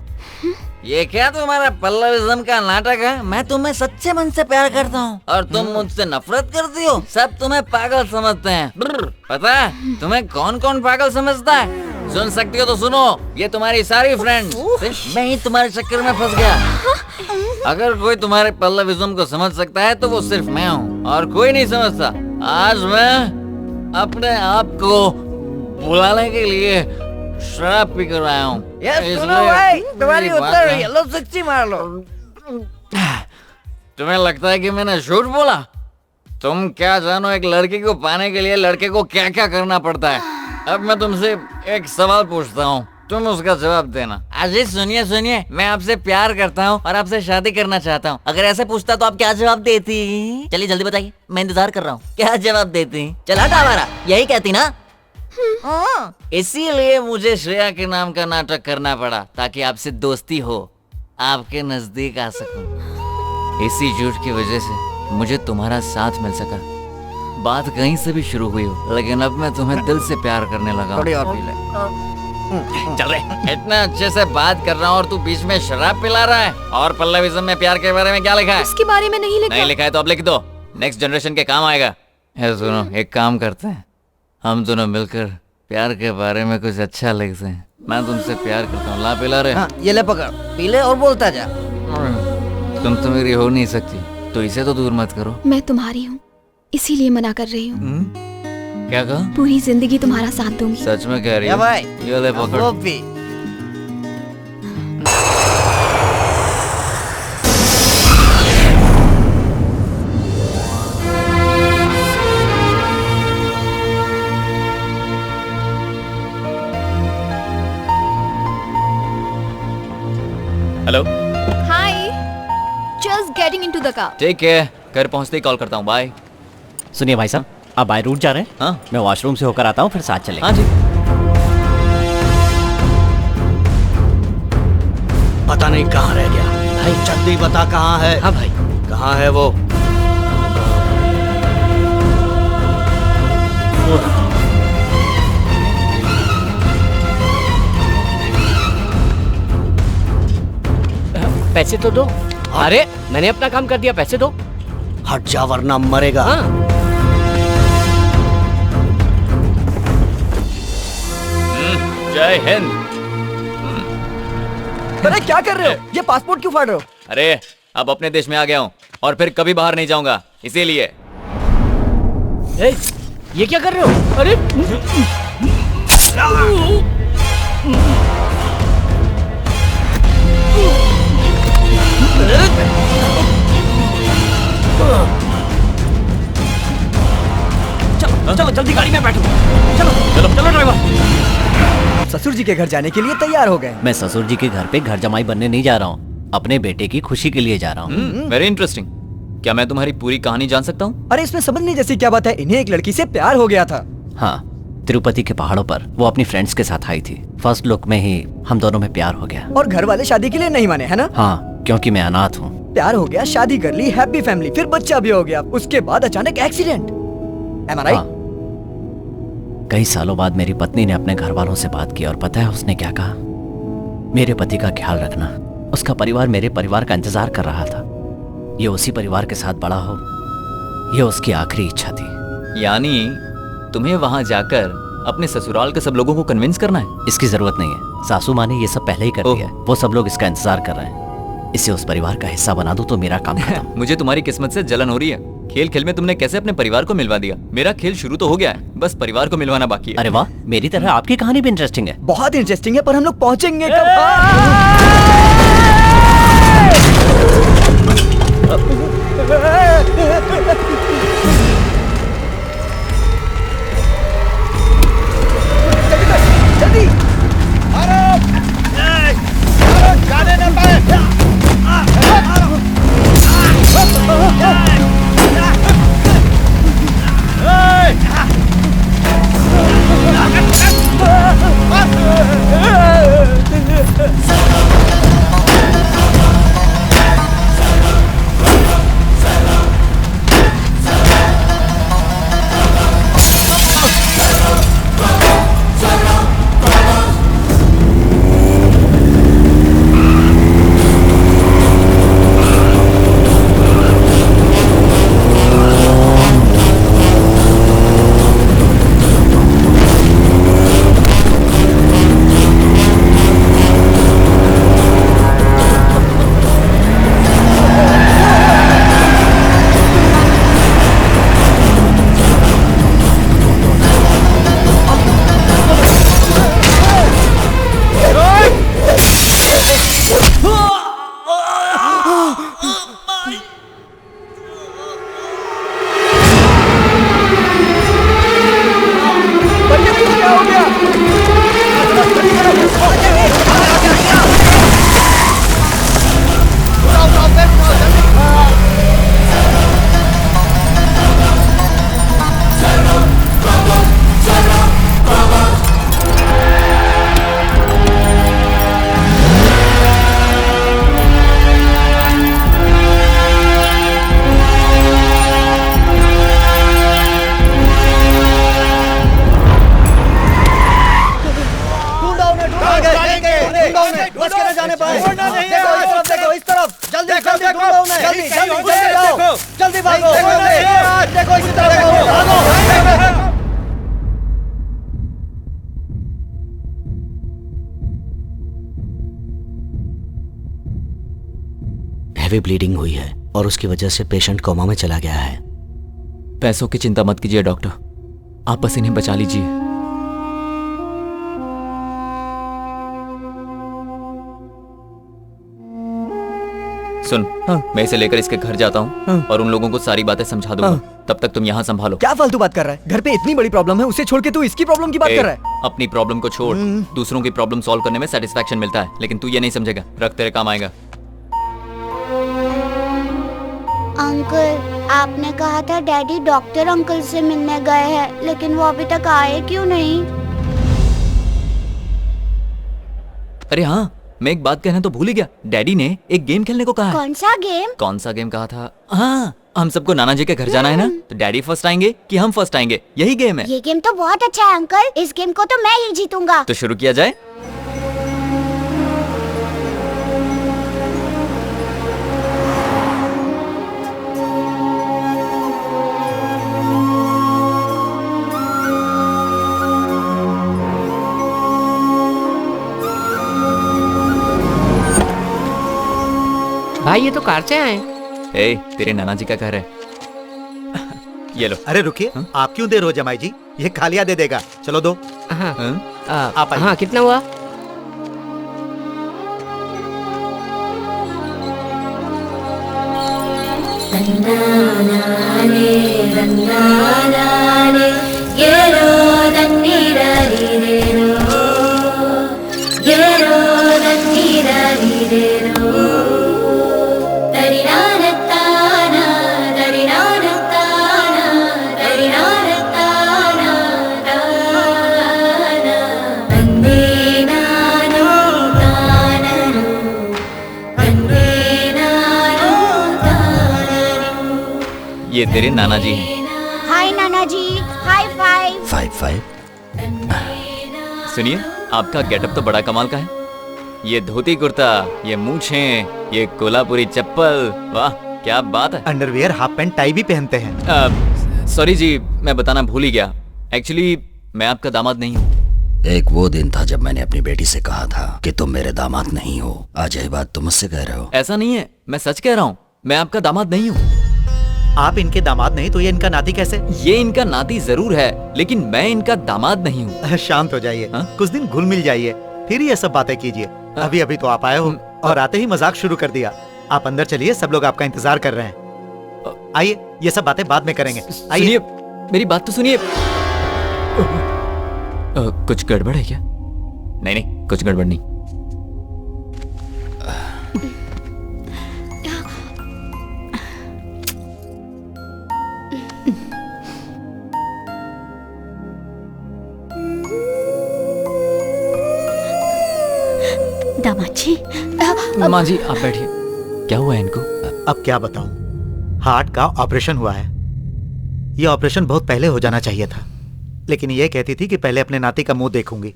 ये क्या तुम्हारा पल्लविज्म का नाटक है? मैं तुम्हें सच्चे मन से प्यार करता हूँ और तुम मुझसे नफरत करती हो। सब तुम्हें पागल समझते हैं। पता है तुम्हें कौन कौन पागल समझता है? सुन सकती हो तो सुनो, ये तुम्हारी सारी फ्रेंड्स। सिर्फ मैं ही तुम्हारे चक्कर में फंस गया। अगर कोई तुम्हारे पल्लविज्म को समझ सकता है तो वो सिर्फ मैं हूँ, और कोई नहीं समझता। आज मैं अपने आप को बुलाने के लिए शराब पी कर आया हूँ। सुनो भाई, तुम्हारी उत्तर रही है, लो सच्ची मार लो। तुम्हें लगता है कि मैंने झूठ बोला? तुम क्या जानो एक लड़की को पाने के लिए लड़के को क्या क्या करना पड़ता है। अब मैं तुमसे एक सवाल पूछता हूँ, तुम उसका जवाब देना। अजीत सुनिए, मैं आपसे प्यार करता हूँ और आपसे शादी करना चाहता हूँ। अगर ऐसे पूछता तो आप क्या जवाब देती? चलिए जल्दी बताइए, मैं इंतजार कर रहा हूँ। क्या जवाब देती? चला हमारा यही कहती ना? इसीलिए मुझे श्रेया के नाम का नाटक करना पड़ा, ताकि आपसे दोस्ती हो, आपके नजदीक आ सकूं। इसी झूठ की वजह से मुझे तुम्हारा साथ मिल सका। बात कहीं से भी शुरू हुई हो, लेकिन अब मैं तुम्हें दिल से प्यार करने लगा। थोड़ी और पी ले। चल रहे, इतना अच्छे से बात कर रहा हूँ और तू बीच में शराब पिला रहा है। और पल्लविज्म में प्यार के बारे में क्या लिखा है? उसके बारे में नहीं लिखा। नहीं लिखा है तो अब लिख दो, नेक्स्ट जनरेशन के काम आएगा। सुनो, एक काम करते हैं, हम दोनों मिलकर प्यार के बारे में कुछ अच्छा लिखते हैं। मैं तुमसे प्यार करता हूँ, ला पिला रहे। हाँ, ये ले पकड़, पी ले और बोलता जा। तुम तो मेरी हो नहीं सकती, तो इसे तो दूर मत करो। मैं तुम्हारी हूँ, इसीलिए मना कर रही हूँ। क्या कहा? पूरी जिंदगी तुम्हारा साथ दूंगी। सच में कह रही या हो? भाई, ये ले पकड़। वो P. Hello. Hi, just getting into the car. ठीक है, घर पहुंचते ही कॉल करता हूँ। बाय। सुनिए भाई साहब, आप बाय रूट जा रहे हैं? हाँ, मैं वॉशरूम से होकर आता हूँ, फिर साथ चलेंगे। हाँ जी। पता नहीं कहाँ रह गया भाई, जल्दी बता कहाँ है। हाँ भाई, कहाँ है वो? पैसे तो दो। अरे मैंने अपना काम कर दिया, पैसे दो। हट जा वरना मरेगा। हाँ। जय हिंद। अरे क्या कर रहे हो? ये पासपोर्ट क्यों फाड़ रहे हो? अरे अब अपने देश में आ गया हूँ और फिर कभी बाहर नहीं जाऊंगा, इसीलिए। ए, ये क्या कर रहे हो? अरे चलो चलो जल्दी गाड़ी में बैठो। चलो चलो चलो ड्राइवर। ससुर जी के घर जाने के लिए तैयार हो गए। मैं ससुर जी के घर पे घर जमाई बनने नहीं जा रहा हूँ, अपने बेटे की खुशी के लिए जा रहा हूँ। Very interesting. क्या मैं तुम्हारी पूरी कहानी जान सकता हूँ? अरे इसमें समझने जैसी क्या बात है, इन्हें एक लड़की से प्यार हो गया था। हाँ, तिरुपति के पहाड़ों पर वो अपनी फ्रेंड्स के साथ आई थी। फर्स्ट लुक में ही हम दोनों में प्यार हो गया। और घर वाले शादी के लिए नहीं माने, है ना? हाँ, क्योंकि मैं अनाथ हूँ। प्यार हो गया, शादी कर ली, हैप्पी फैमिली, फिर बच्चा भी हो गया। उसके बाद अचानक एक्सीडेंट। Am I right? हाँ। कई सालों बाद मेरी पत्नी ने अपने घर वालों से बात की और पता है उसने क्या कहा? मेरे पति का ख्याल रखना। उसका परिवार मेरे परिवार का इंतजार कर रहा था। ये उसी परिवार के साथ बड़ा हो, ये उसकी आखिरी इच्छा थी। यानी तुम्हें वहां जाकर अपने ससुराल के सब लोगों को कन्विंस करना है? इसकी जरूरत नहीं है, सासू माँ ने ये सब पहले ही कर दिया है। वो सब लोग इसका इंतजार कर रहे हैं। इसे उस परिवार का हिस्सा बना दो तो मेरा काम खत्म। मुझे तुम्हारी किस्मत से जलन हो रही है। खेल खेल में तुमने कैसे अपने परिवार को मिलवा दिया। मेरा खेल शुरू तो हो गया है, बस परिवार को मिलवाना बाकी है। अरे वाह, मेरी तरह आपकी कहानी भी इंटरेस्टिंग है। बहुत इंटरेस्टिंग है, पर हम लोग पहुंचेंगे जल्दी जाने न पाए। हैवी ब्लीडिंग हुई है और उसकी वजह से पेशेंट कोमा में चला गया है। पैसों की चिंता मत कीजिए डॉक्टर, आप बस इन्हें बचा लीजिए। सुन, मैं इसे लेकर इसके घर जाता हूँ और उन लोगों को सारी बातें समझा दूंगा। तब तक तुम यहाँ संभालो। क्या फालतू बात कर रहा है? घर पे इतनी बड़ी प्रॉब्लम है, उसे छोड़ के तू इसकी प्रॉब्लम की बात कर रहा है? अपनी प्रॉब्लम को छोड़, दूसरों की प्रॉब्लम सॉल्व करने में सेटिस्फैक्शन मिलता है, लेकिन तू ये नहीं समझेगा। रख, तेरे काम आएगा। अंकल, आपने कहा था डैडी डॉक्टर अंकल से मिलने गए हैं, लेकिन वो अभी तक आए क्यों नहीं? अरे हाँ, मैं एक बात कहना तो भूल ही गया। डैडी ने एक गेम खेलने को कहा है। कौन सा गेम? कौन सा गेम कहा था? हाँ, हम सबको नाना जी के घर जाना है ना, तो डैडी फर्स्ट आएंगे कि हम फर्स्ट आएंगे, यही गेम है। ये गेम तो बहुत अच्छा है अंकल, इस गेम को तो मैं ही जीतूंगा। तो शुरू किया जाए। भाई ये तो कार से आए। ए, तेरे नाना जी का घर है। ये लो। अरे रुकिए, आप क्यों दे रहे हो जमाई जी? ये खालिया दे देगा, चलो दो। हाँ, आप आइए। हाँ, कितना हुआ? ये तेरे नाना जी हैं। हाय नाना जी, हाई फाइव। 5-5। सुनिए, आपका गेटअप तो बड़ा कमाल का है। ये धोती कुर्ता, ये मूछें, ये कोल्हापुरी चप्पल, वाह क्या बात है। अंडरवियर, हाफ पैंट, टाई भी पहनते हैं। सॉरी जी, मैं बताना भूल ही गया। एक्चुअली मैं आपका दामाद नहीं हूँ। एक वो दिन था जब मैंने अपनी बेटी से कहा था कि तुम मेरे दामाद नहीं हो। आज यही बात तुम मुझसे कह रहे हो। ऐसा नहीं है, मैं सच कह रहा हूँ, मैं आपका दामाद नहीं हूँ। आप इनके दामाद नहीं तो ये इनका नाती कैसे? ये इनका नाती जरूर है, लेकिन मैं इनका दामाद नहीं हूँ। शांत हो जाइए, कुछ दिन घुल मिल जाइए, फिर ये सब बातें कीजिए। अभी अभी तो आप आए हो और आते ही मजाक शुरू कर दिया। आप अंदर चलिए, सब लोग आपका इंतजार कर रहे हैं। आइए, ये सब बातें बाद में करेंगे। आइए, मेरी बात तो सुनिए। कुछ गड़बड़ है क्या? नहीं नहीं, कुछ गड़बड़ नहीं। दामाद जी। माँ जी आप बैठिए। क्या हुआ है इनको? अब क्या बताऊं, हार्ट का ऑपरेशन हुआ है। ये ऑपरेशन बहुत पहले हो जाना चाहिए था, लेकिन ये कहती थी कि पहले अपने नाती का मुंह देखूंगी।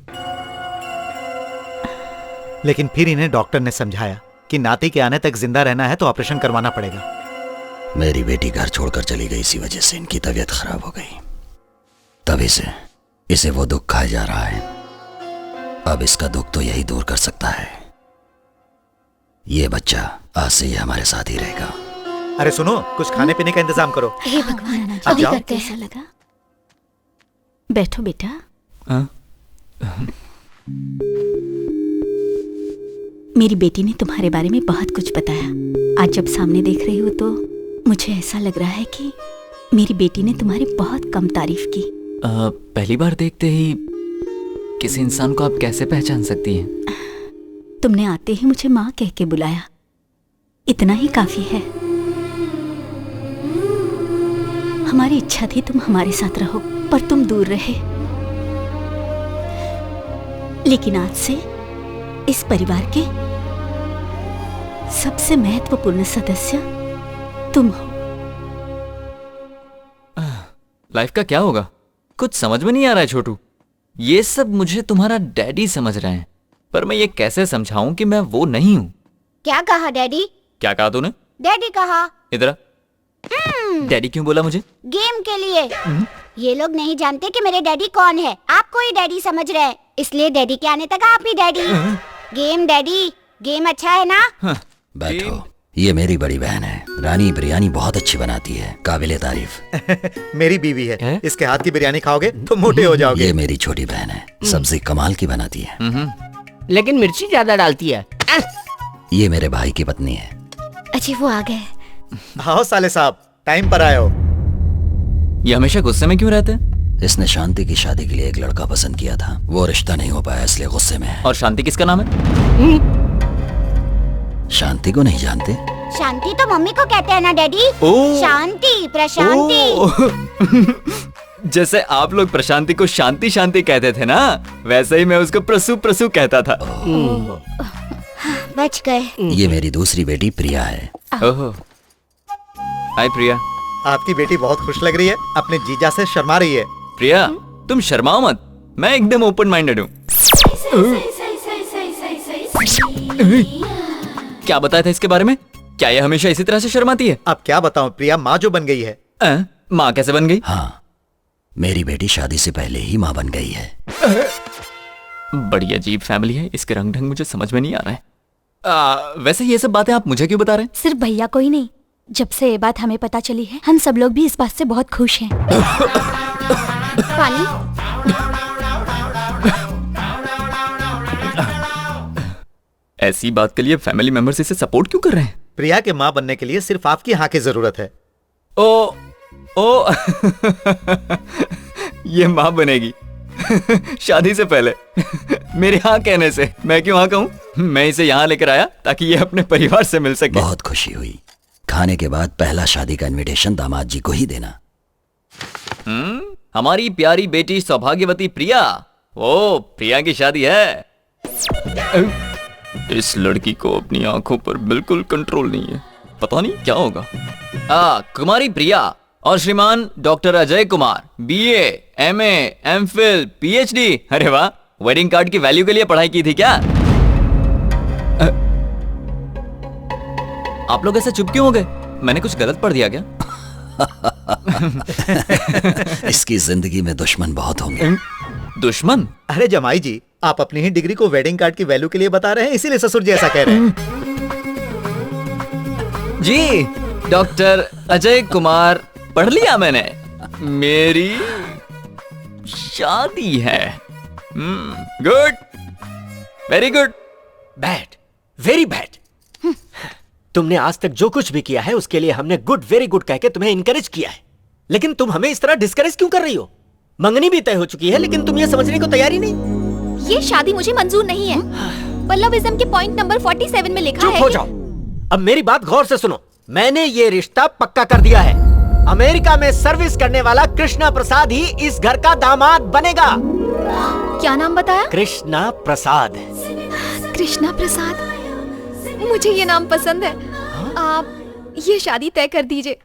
लेकिन फिर इन्हें डॉक्टर ने समझाया कि नाती के आने तक जिंदा रहना है तो ऑपरेशन करवाना पड़ेगा। मेरी बेटी घर छोड़कर चली गई, इसी वजह से इनकी तबीयत खराब हो गई। तभी से इसे वो दुख खाया जा रहा है। अब इसका दुख तो यही दूर कर सकता है। ये बच्चा आज से ये हमारे साथ ही रहेगा। अरे सुनो, कुछ खाने पीने का इंतजाम करो। हे भगवान, अब जाओ। कैसा लगा? बैठो बेटा। मेरी बेटी ने तुम्हारे बारे में बहुत कुछ बताया। आज जब सामने देख रही हो तो मुझे ऐसा लग रहा है कि मेरी बेटी ने तुम्हारी बहुत कम तारीफ की। पहली बार देखते ही किसी इंसान को आप कैसे पहचान सकती हैं? तुमने आते ही मुझे माँ कह के बुलाया, इतना ही काफी है। हमारी इच्छा थी तुम हमारे साथ रहो, पर तुम दूर रहे। लेकिन आज से इस परिवार के सबसे महत्वपूर्ण सदस्य तुम हो। लाइफ का क्या होगा? कुछ समझ में नहीं आ रहा है छोटू। ये सब मुझे तुम्हारा डैडी समझ रहे हैं, पर मैं ये कैसे समझाऊं कि मैं वो नहीं हूँ। क्या कहा डैडी? क्या कहा तूने? डैडी कहा। इधर आ। डैडी क्यों बोला मुझे? गेम के लिए। ये लोग नहीं जानते कि मेरे डैडी कौन है। आपको ही डैडी समझ रहे हैं, इसलिए डैडी के आने तक आप ही डैडी। गेम डैडी, गेम अच्छा है ना? बैठो, ये मेरी बड़ी बहन है। रानी बिरयानी बहुत अच्छी बनाती है, काबिले तारीफ। मेरी बीवी है, इसके हाथ की बिरयानी खाओगे तो मोटे हो जाओगे। ये मेरी छोटी बहन है, सब्जी कमाल की बनाती है, लेकिन मिर्ची ज्यादा डालती है। ये मेरे भाई की पत्नी है। अच्छी वो आ गए। हाँ साले साहब, टाइम पर आए हो। ये हमेशा गुस्से में क्यों रहते हैं? इसने शांति की शादी के लिए एक लड़का पसंद किया था, वो रिश्ता नहीं हो पाया इसलिए गुस्से में है। और शांति किसका नाम है? शांति को नहीं जानते? शांति तो मम्मी को कहते हैं ना डैडी। शांति, प्रशांति। जैसे आप लोग प्रशांति को शांति शांति कहते थे ना, वैसे ही मैं उसको प्रसु प्रसु कहता था। बच गए। ये मेरी दूसरी बेटी प्रिया है। ओहो, हाय प्रिया। आपकी बेटी बहुत खुश लग रही है, अपने जीजा से शर्मा रही है। प्रिया तुम शर्माओ मत, मैं एकदम ओपन माइंडेड हूँ। क्या बताया था इसके बारे में? क्या ये हमेशा इसी तरह से शर्माती है? अब क्या बताऊं, प्रिया माँ जो बन गई है। माँ कैसे बन गई? हाँ, मेरी बेटी शादी से पहले ही माँ बन गई है। बड़ी अजीब फैमिली है, इसके रंग ढंग मुझे समझ में नहीं आ रहा है। वैसे ये सब बातें आप मुझे क्यों बता रहे हैं? सिर्फ भैया को ही नहीं, जब से ये बात हमें पता चली है, हम सब लोग भी इस बात से बहुत खुश हैं। पानी। ऐसी बात के लिए फैमिली मेंबर्स इसे सपोर्ट क्यों कर रहे हैं? प्रिया के माँ बनने के लिए सिर्फ आपकी हाँ की जरूरत है। ओ ये माँ बनेगी शादी से पहले मेरे हाँ कहने से। मैं क्यों हाँ कहूँ? मैं इसे यहाँ लेकर आया ताकि ये अपने परिवार से मिल सके। बहुत खुशी हुई। खाने के बाद पहला शादी का इनविटेशन दामाद जी को ही देना। हमारी प्यारी बेटी सौभाग्यवती प्रिया। ओ प्रिया की शादी है। इस लड़की को अपनी आंखों पर बिल्कुल कंट्रोल नहीं है, पता नहीं क्या होगा। कुमारी प्रिया और श्रीमान doctor Ajay Kumar, BA, MA, MPhil, PhD. अरे वाह, वेडिंग कार्ड की वैल्यू के लिए पढ़ाई की थी क्या? आप लोग ऐसे चुप क्यों हो गए? मैंने कुछ गलत पढ़ दिया क्या? इसकी जिंदगी में दुश्मन बहुत होंगे। दुश्मन? अरे जमाई जी, आप अपनी ही डिग्री को वेडिंग कार्ड की वैल्यू के लिए बता रहे हैं, इसीलिए ससुर जी ऐसा कह रहे हैं। जी, डॉक्टर अजय कुमार पढ़ लिया मैंने। मेरी शादी है। Good, very good. Bad, very bad. तुमने आज तक जो कुछ भी किया है उसके लिए हमने गुड, वेरी गुड कह के तुम्हें इनकरेज किया है, लेकिन तुम हमें इस तरह डिस्करेज क्यों कर रही हो? मंगनी भी तय हो चुकी है, लेकिन तुम ये समझने को तैयार ही नहीं। ये शादी मुझे मंजूर नहीं है। पल्लविज्म के पॉइंट नंबर 47 में लिखा है। चुप हो जाओ। अब मेरी बात गौर से सुनो। मैंने ये रिश्ता पक्का कर दिया है। अमेरिका में सर्विस करने वाला कृष्णा प्रसाद ही इस घर का दामाद बनेगा। क्या नाम बताया? कृष्णा प्रसाद। कृष्णा प्रसाद, मुझे ये नाम पसंद है। आप ये शादी तय कर दीजिए।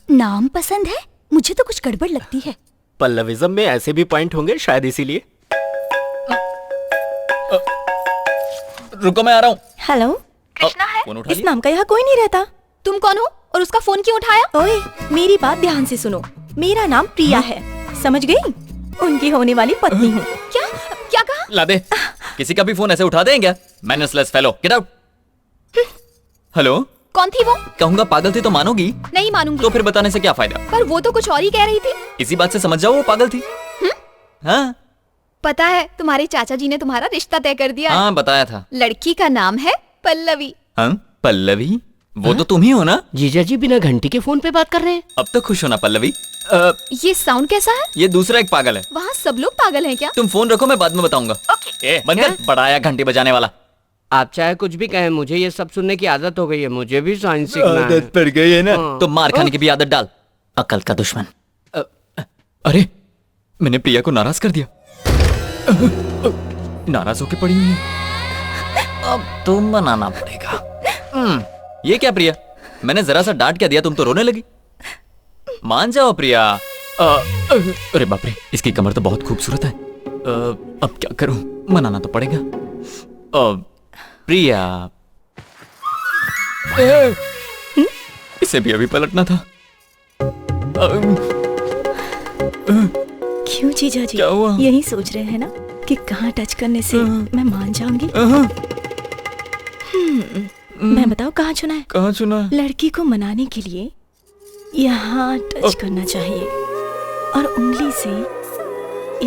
नाम पसंद है? मुझे तो कुछ गड़बड़ लगती है। पल्लविज्म में ऐसे भी पॉइंट होंगे, शायद इसीलिए। रुको, मैं आ रहा हूँ। हेलो, कृष्णा है? इस नाम का यहाँ कोई नहीं रहता। तुम कौन हो और उसका फोन क्यों उठाया? ओए, मेरी बात ध्यान से सुनो। मेरा नाम प्रिया है, समझ गई? उनकी होने वाली पत्नी हूँ। क्या क्या कहा? ला दे, किसी का भी फोन ऐसे उठा दें क्या? मैनर्सलेस फेलो, गेट आउट। हेलो, कौन थी वो? कहूंगा पागल थी तो मानोगी? नहीं मानूंगी। तो फिर बताने से क्या फायदा? पर वो तो कुछ और ही कह रही थी। इसी बात से समझ जाओ वो पागल थी। हाँ, पता है तुम्हारे चाचा जी ने तुम्हारा रिश्ता तय कर दिया। हाँ, बताया था। लड़की का नाम है पल्लवी। हाँ, पल्लवी? वो तो तुम ही हो ना? जीजा जी बिना घंटी के फोन पे बात कर रहे हैं। अब तो खुश हो ना पल्लवी? ये साउंड कैसा है? ये दूसरा एक पागल है। वहाँ सब लोग पागल हैं क्या? तुम फोन रखो, मैं बाद में बताऊंगा। ओके। बंद कर, बड़ाया घंटी बजाने वाला। आप चाहे कुछ भी कहें, मुझे ये सब सुनने की आदत हो गई है। मुझे भी साइंस सीखना है। आदत पड़ गई है ना? तो मार खाने की भी आदत डाल, अकल का दुश्मन। अरे, मैंने प्रिया को नाराज कर दिया। नाराज होके पड़ी हुई है। अब तुम बनाना पड़ेगा। ये क्या प्रिया, मैंने जरा सा डांट क्या दिया, तुम तो रोने लगी। मान जाओ प्रिया। अरे बाप रे, इसकी कमर तो बहुत खूबसूरत है। अब क्या करूं, मनाना तो पड़ेगा। प्रिया, इसे भी अभी पलटना था। क्यों जीजा जी? क्या हुआ? यही सोच रहे हैं ना कि कहाँ टच करने से मैं मान जाऊंगी? मैं बताओ कहाँ चुना है? कहाँ चुना है? लड़की को मनाने के लिए यहाँ टच करना चाहिए और उंगली से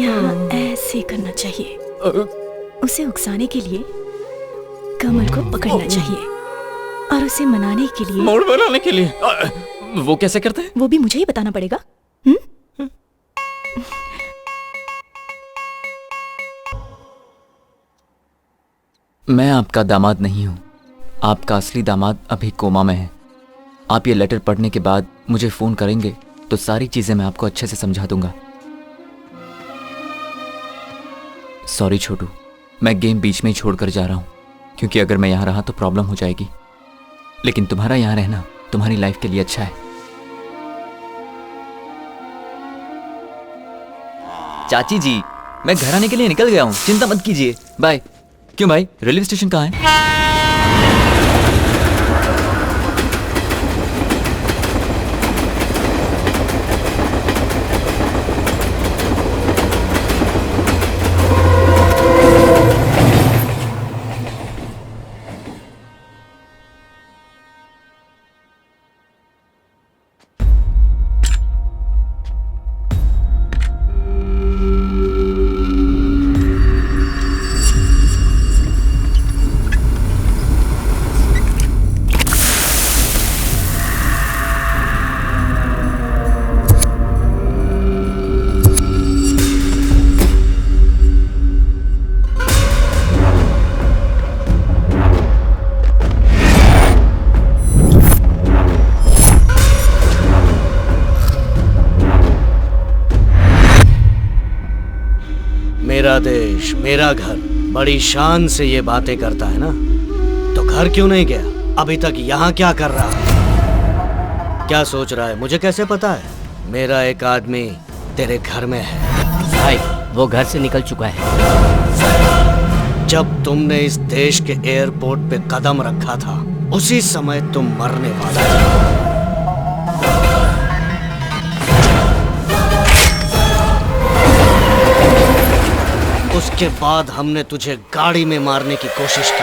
यहाँ ऐसे करना चाहिए। उसे उकसाने के लिए कमर को पकड़ना चाहिए और उसे मनाने के लिए मोड़ बनाने के लिए। वो कैसे करते हैं? वो भी मुझे ही बताना पड़ेगा। मैं आपका दामाद नहीं हूँ। आपका असली दामाद अभी कोमा में है। आप ये लेटर पढ़ने के बाद मुझे फोन करेंगे तो सारी चीजें मैं आपको अच्छे से समझा दूंगा। सॉरी छोटू, मैं गेम बीच में ही छोड़कर जा रहा हूँ, क्योंकि अगर मैं यहाँ रहा तो प्रॉब्लम हो जाएगी। लेकिन तुम्हारा यहाँ रहना तुम्हारी लाइफ के लिए अच्छा है। चाची जी, मैं घर आने के लिए निकल गया हूँ, चिंता मत कीजिए। बाय। क्यों भाई, रेलवे स्टेशन कहाँ है? मेरा देश, मेरा घर बड़ी शान से ये बातें करता है ना, तो घर क्यों नहीं गया? अभी तक यहाँ क्या कर रहा है? क्या सोच रहा है? मुझे कैसे पता है? मेरा एक आदमी तेरे घर में है। भाई, वो घर से निकल चुका है। जब तुमने इस देश के एयरपोर्ट पे कदम रखा था, उसी समय तुम मरने वाला था। उसके बाद हमने तुझे गाड़ी में मारने की कोशिश की।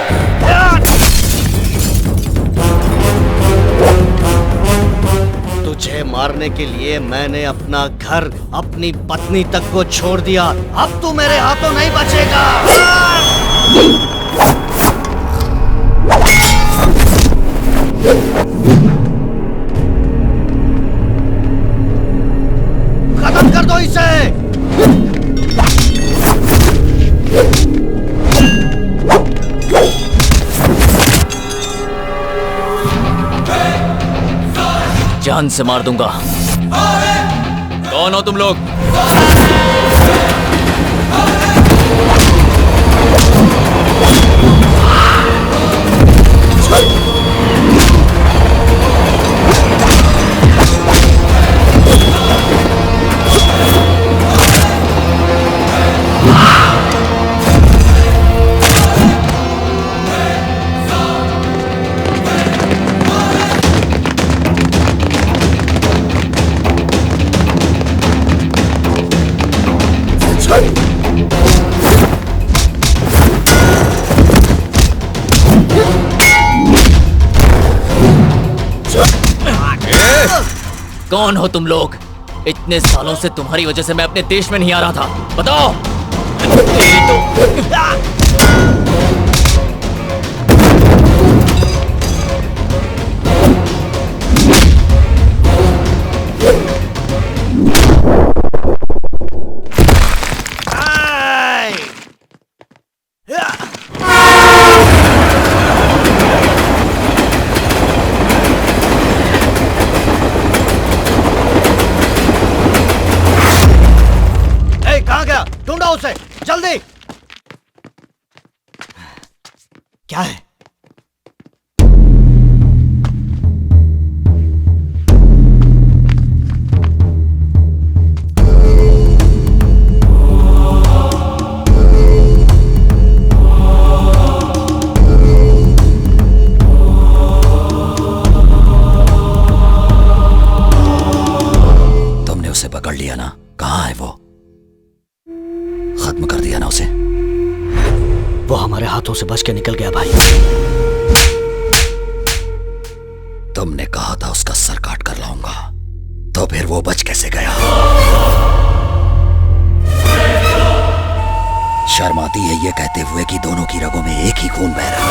तुझे मारने के लिए मैंने अपना घर, अपनी पत्नी तक को छोड़ दिया। अब तू मेरे हाथों नहीं बचेगा। खत्म कर दो इसे। जान से मार दूंगा। कौन हो तुम लोग? कौन हो तुम लोग? इतने सालों से तुम्हारी वजह से मैं अपने देश में नहीं आ रहा था। बताओ। उसे जल्दी। क्या है? तुमने उसे पकड़ लिया ना? कहाँ है वो? खत्म कर दिया ना उसे? वो हमारे हाथों से बच के निकल गया भाई। तुमने कहा था उसका सर काट कर लाऊंगा, तो फिर वो बच कैसे गया? शर्म आती है ये कहते हुए कि दोनों की रगों में एक ही खून बह रहा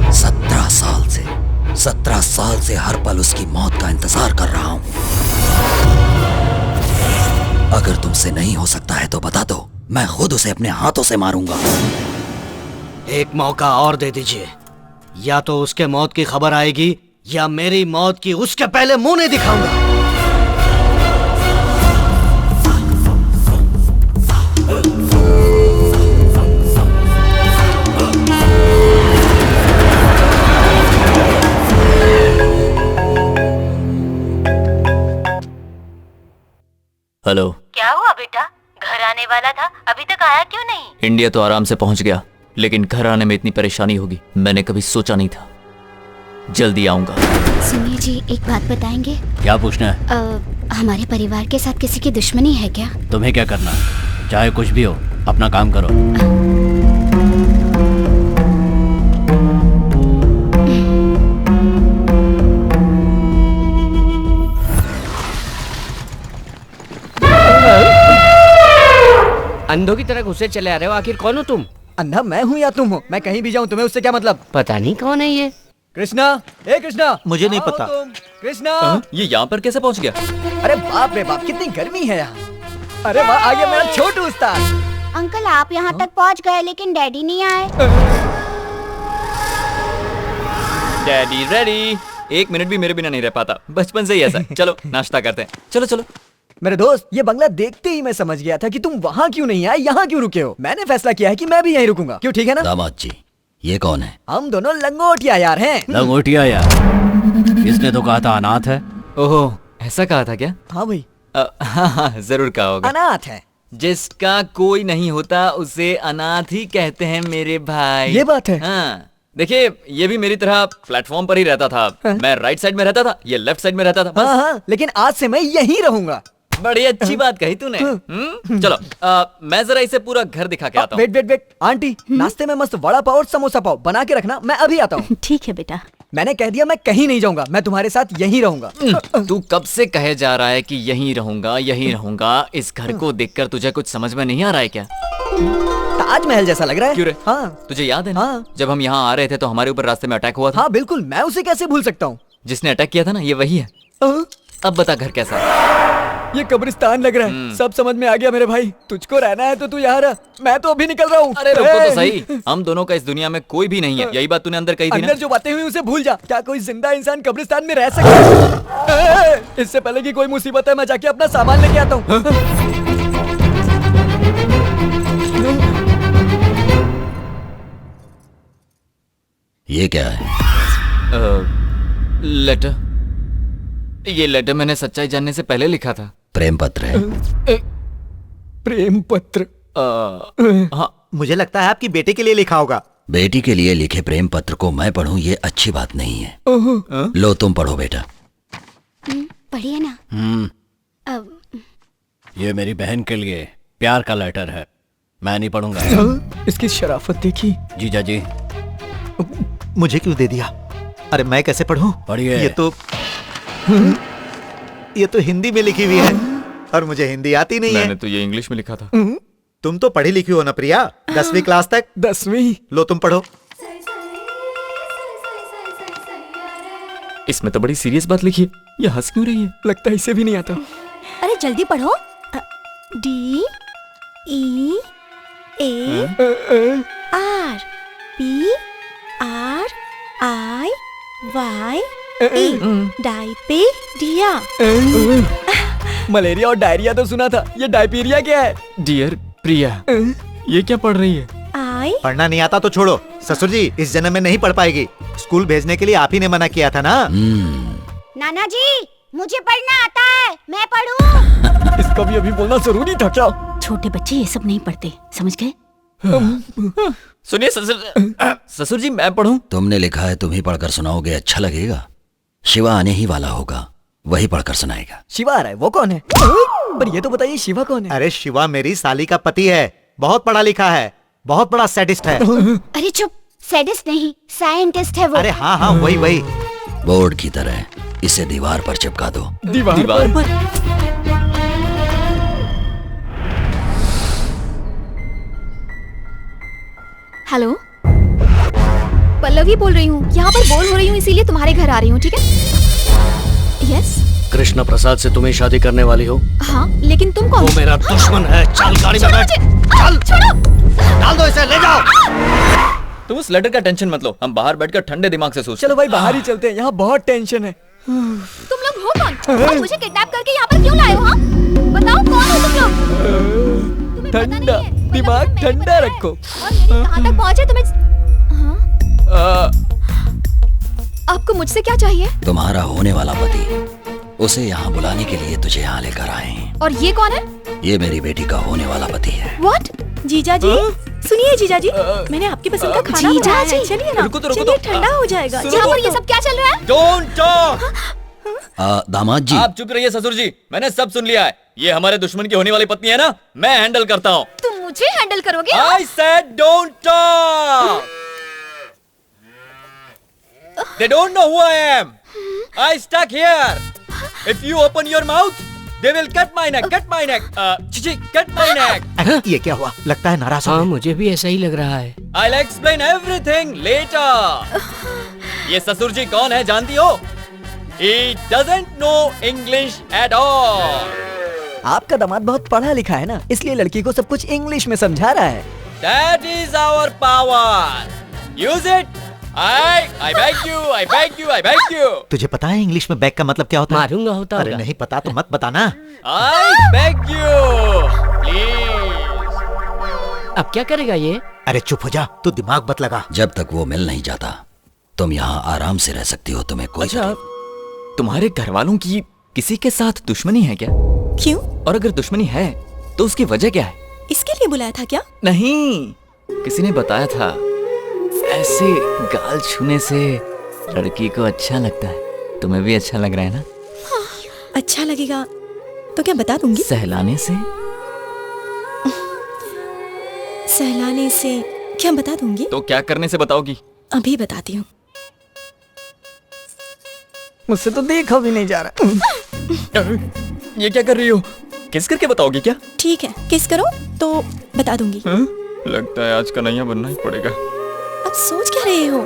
है। 17 साल से हर पल उसकी मौत का इंतजार कर रहा हूं। अगर तुमसे नहीं हो सकता है तो बता दो, मैं खुद उसे अपने हाथों से मारूंगा। एक मौका और दे दीजिए, या तो उसके मौत की खबर आएगी या मेरी मौत की उसके पहले मुंह नहीं दिखाऊंगा। हेलो। क्या हुआ बेटा? घर आने वाला था, अभी तक आया क्यों नहीं? इंडिया तो आराम से पहुंच गया, लेकिन घर आने में इतनी परेशानी होगी मैंने कभी सोचा नहीं था। जल्दी आऊंगा। सुनिए जी, एक बात बताएंगे? क्या पूछना है? हमारे परिवार के साथ किसी की दुश्मनी है क्या? तुम्हें क्या करना है? चाहे कुछ भी हो, अपना काम करो। अंधों की तरह घुसे चले आ रहे हो, आखिर कौन हो तुम? अंधा मैं हूँ या तुम हो? मैं कहीं भी जाऊँ तुम्हें उससे क्या मतलब? पता नहीं कौन है ये। कृष्णा, ए कृष्णा। मुझे नहीं पता। कृष्णा। ये यहाँ पर कैसे पहुँच गया? अरे बाप रे बाप, कितनी गर्मी है यहाँ। अरे वाह, आ गया मेरा छोटू उस्ताद। अंकल आप यहाँ तक पहुँच गए लेकिन डैडी नहीं आए। Daddy ready. 1 मिनट भी मेरे बिना नहीं रह पाता, बचपन से ही ऐसा। चलो नाश्ता करते हैं। चलो चलो। मेरे दोस्त, ये बंगला देखते ही मैं समझ गया था कि तुम वहाँ क्यों नहीं आए, यहाँ क्यों रुके हो। मैंने फैसला किया है कि मैं भी यहीं रुकूंगा। क्यों, ठीक है ना? दामाद जी, ये कौन है? हम दोनों लंगोटिया यार हैं। लंगोटिया यार? इसने तो कहा था अनाथ है। ओहो, ऐसा कहा था क्या? हाँ भाई। हाँ, जरूर कहा होगा। अनाथ है। जिसका कोई नहीं होता उसे अनाथ ही कहते हैं मेरे भाई। ये बात है। हाँ, देखिए ये भी मेरी तरह प्लेटफॉर्म पर ही रहता था। मैं राइट साइड में रहता था, ये लेफ्ट साइड में रहता था। हाँ हाँ, लेकिन आज से मैं यहीं रहूंगा। बड़ी अच्छी बात कही तूने। चलो मैं जरा इसे पूरा घर दिखा के आता हूँ। वेट वेट वेट आंटी, नाश्ते में मस्त वड़ा पाव और समोसा पाव बना के रखना, मैं अभी आता हूँ। ठीक है बेटा। मैंने कह दिया मैं कहीं नहीं जाऊंगा, मैं तुम्हारे साथ यहीं रहूंगा। तू कब से कहे जा रहा है कि यहीं रहूंगा यहीं रहूंगा? इस घर को देखकर तुझे कुछ समझ में नहीं आ रहा है क्या? ताजमहल जैसा लग रहा है। क्यों रे? हाँ। तुझे याद है ना जब हम यहाँ आ रहे थे तो हमारे ऊपर रास्ते में अटैक हुआ था? हाँ बिल्कुल, मैं उसे कैसे भूल सकता हूँ। जिसने अटैक किया था ना, ये वही है। अब बता घर कैसा है? ये कब्रिस्तान लग रहा है। सब समझ में आ गया मेरे भाई। तुझको रहना है तो तू यहाँ रह, मैं तो अभी निकल रहा हूँ। अरे रुको तो सही, हम दोनों का इस दुनिया में कोई भी नहीं है। यही बात तूने अंदर कही थी ना? अंदर जो बातें हुई उसे भूल जा। क्या कोई जिंदा इंसान कब्रिस्तान में रह सकता है? इससे पहले कि कोई मुसीबत है, मैं जाके अपना सामान लेके आता हूँ। ये क्या है? लेटर। ये लेटर मैंने सच्चाई जानने से पहले लिखा था। प्रेम पत्र है। प्रेम पत्र? हाँ, मुझे लगता है आपकी बेटे के लिए लिखा होगा। बेटी के लिए लिखे प्रेम पत्र को मैं पढ़ूं ये अच्छी बात नहीं है। लो तुम पढ़ो बेटा। पढ़िए ना। अब ये मेरी बहन के लिए प्यार का लेटर है, मैं नहीं पढ़ूंगा। इसकी शराफत देखी। जीजा जी। मुझे क्यों दे दिया? अरे मैं कैसे पढ़ूं? पढ़िए। ये तो हिंदी में लिखी हुई है और मुझे हिंदी आती नहीं है। मैंने तो ये इंग्लिश में लिखा था। तुम तो पढ़ी लिखी हो ना प्रिया, 10वीं क्लास तक। 10वीं? लो तुम पढ़ो। इसमें तो बड़ी सीरियस बात लिखी है, ये हंस क्यों रही है? लगता है इसे भी नहीं आता। अरे जल्दी पढ़ो। D E A R P R I Y E डायपेरिया। मलेरिया और डायरिया तो सुना था, ये डायपीरिया क्या है? डियर प्रिया, ये क्या पढ़ रही है? पढ़ना नहीं आता तो छोड़ो। ससुर जी इस जन्म में नहीं पढ़ पाएगी। स्कूल भेजने के लिए आप ही ने मना किया था ना। नाना जी मुझे पढ़ना आता है, मैं पढ़ूं। इसका भी अभी बोलना जरूरी था क्या? छोटे बच्चे ये सब नहीं पढ़ते, समझ गए? सुनिए ससुर जी, मैं पढ़ूं? तुमने लिखा है, तुम ही पढ़कर सुनाओगे, अच्छा लगेगा। शिवा आने ही वाला होगा, वही पढ़कर सुनाएगा। शिवा आ रहा है? वो कौन है? पर ये तो बताइए शिवा कौन है? अरे शिवा मेरी साली का पति है, बहुत पढ़ा लिखा है, बहुत बड़ा सैडिस्ट है। अरे चुप, सैडिस्ट नहीं साइंटिस्ट है वो। अरे हाँ हाँ वही। बोर्ड की तरह इसे दीवार पर चिपका दो। दीवार पर? हेलो, पल्लवी बोल रही हूँ। यहाँ पर बोर हो रही हूँ इसीलिए तुम्हारे घर आ रही हूँ, ठीक है? यस। कृष्णा प्रसाद से तुम्हें शादी करने वाली हो? हाँ, लेकिन तुम कौन? वो मेरा दुश्मन है। चल गाड़ी में बैठ। चल छोड़ो। डाल दो इसे, ले जाओ। तुम उस लेटर का टेंशन मत लो, हम बाहर बैठकर ठंडे दिमाग से सोचते। चलो भाई बाहर ही चलते हैं, यहाँ बहुत टेंशन है। तुम लोग हो कौन? और मुझे किडनैप करके यहाँ पर क्यों लाए हो? हाँ? बताओ कौन हो तुम लोग? ठंडा दिमाग ठंडा रखो। और मेरी कहाँ तक पहुँचे तुम्हें? हाँ? आपको मुझसे क्या चाहिए? तुम्हारा होने वाला पति, उसे यहाँ बुलाने के लिए तुझे यहाँ लेकर आए हैं। और ये कौन है? ये मेरी बेटी का होने वाला पति है। What? जीजा जी सुनिए जीजा जी, मैंने आपकी पसंद का खाना बनाया है, चलिए ना। चलिए ठंडा हो जाएगा। यहाँ पर ये सब क्या चल रहा है? Don't talk। दामाद जी आप चुप रहिए ससुर जी, मैंने सब सुन लिया है। ये हमारे दुश्मन की होने वाली पत्नी है ना, मैं हैंडल करता हूँ। तुम मुझे हैंडल करोगे? I said don't talk। They don't know who I am. I stuck here. If you open your mouth, they will cut my neck. Cut my neck. Chichi, cut my neck. ये क्या हुआ? लगता है नाराज हो। हाँ मुझे भी ऐसा ही लग रहा है। I'll explain everything later. ये ससुर जी कौन है जानती हो? He doesn't know English at all. आपका दामाद बहुत पढ़ा लिखा है ना, इसलिए लड़की को सब कुछ इंग्लिश में समझा रहा है। That is our power. Use it. I beg you, I beg you, I beg you. तुझे पता है इंग्लिश में बैग का मतलब क्या होता है? मारूंगा होता अरे नहीं पता तो मत बताना। I beg you, please. अब क्या करेगा ये? अरे चुप हो जा, तू दिमाग मत लगा। जब तक वो मिल नहीं जाता तुम यहाँ आराम से रह सकती हो, तुम्हें कोई अच्छा, तुम्हारे घर वालों की किसी के साथ दुश्मनी है क्या? क्यों? और अगर दुश्मनी है तो उसकी वजह क्या है? इसके लिए बुलाया था क्या? नहीं, किसी ने बताया था ऐसे गाल छूने से लड़की को अच्छा लगता है। तुम्हें भी अच्छा लग रहा है ना? अच्छा लगेगा तो क्या बता दूंगी? सहलाने से? सहलाने से क्या बता दूंगी? तो क्या करने से बताओगी? अभी बताती हूँ। मुझसे तो देखा भी नहीं जा रहा। ये क्या कर रही हो? किस करके बताओगी क्या? ठीक है, किस करो तो बता दूंगी। लगता है आज कन्हैया बनना ही पड़ेगा। अब सोच क्या रहे हो?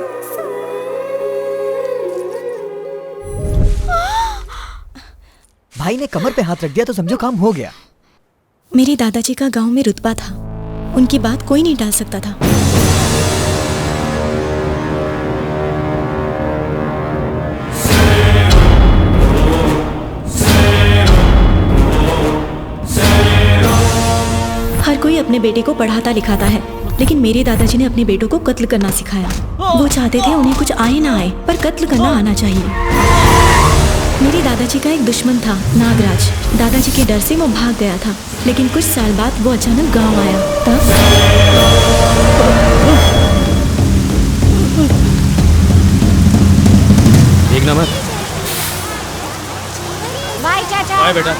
भाई ने कमर पे हाथ रख दिया तो समझो काम हो गया। मेरे दादाजी का गांव में रुतबा था, उनकी बात कोई नहीं टाल सकता था। हर कोई अपने बेटे को पढ़ाता लिखाता है, लेकिन मेरे दादाजी ने अपने बेटों को कत्ल करना सिखाया। वो चाहते थे उन्हें कुछ आए ना आए, पर कत्ल करना आना चाहिए। मेरे दादाजी का एक दुश्मन था, नागराज। दादाजी के डर से वो भाग गया था, लेकिन कुछ साल बाद वो अचानक गांव आया। तब देखना मत। बाय चाचा। बाय बेटा।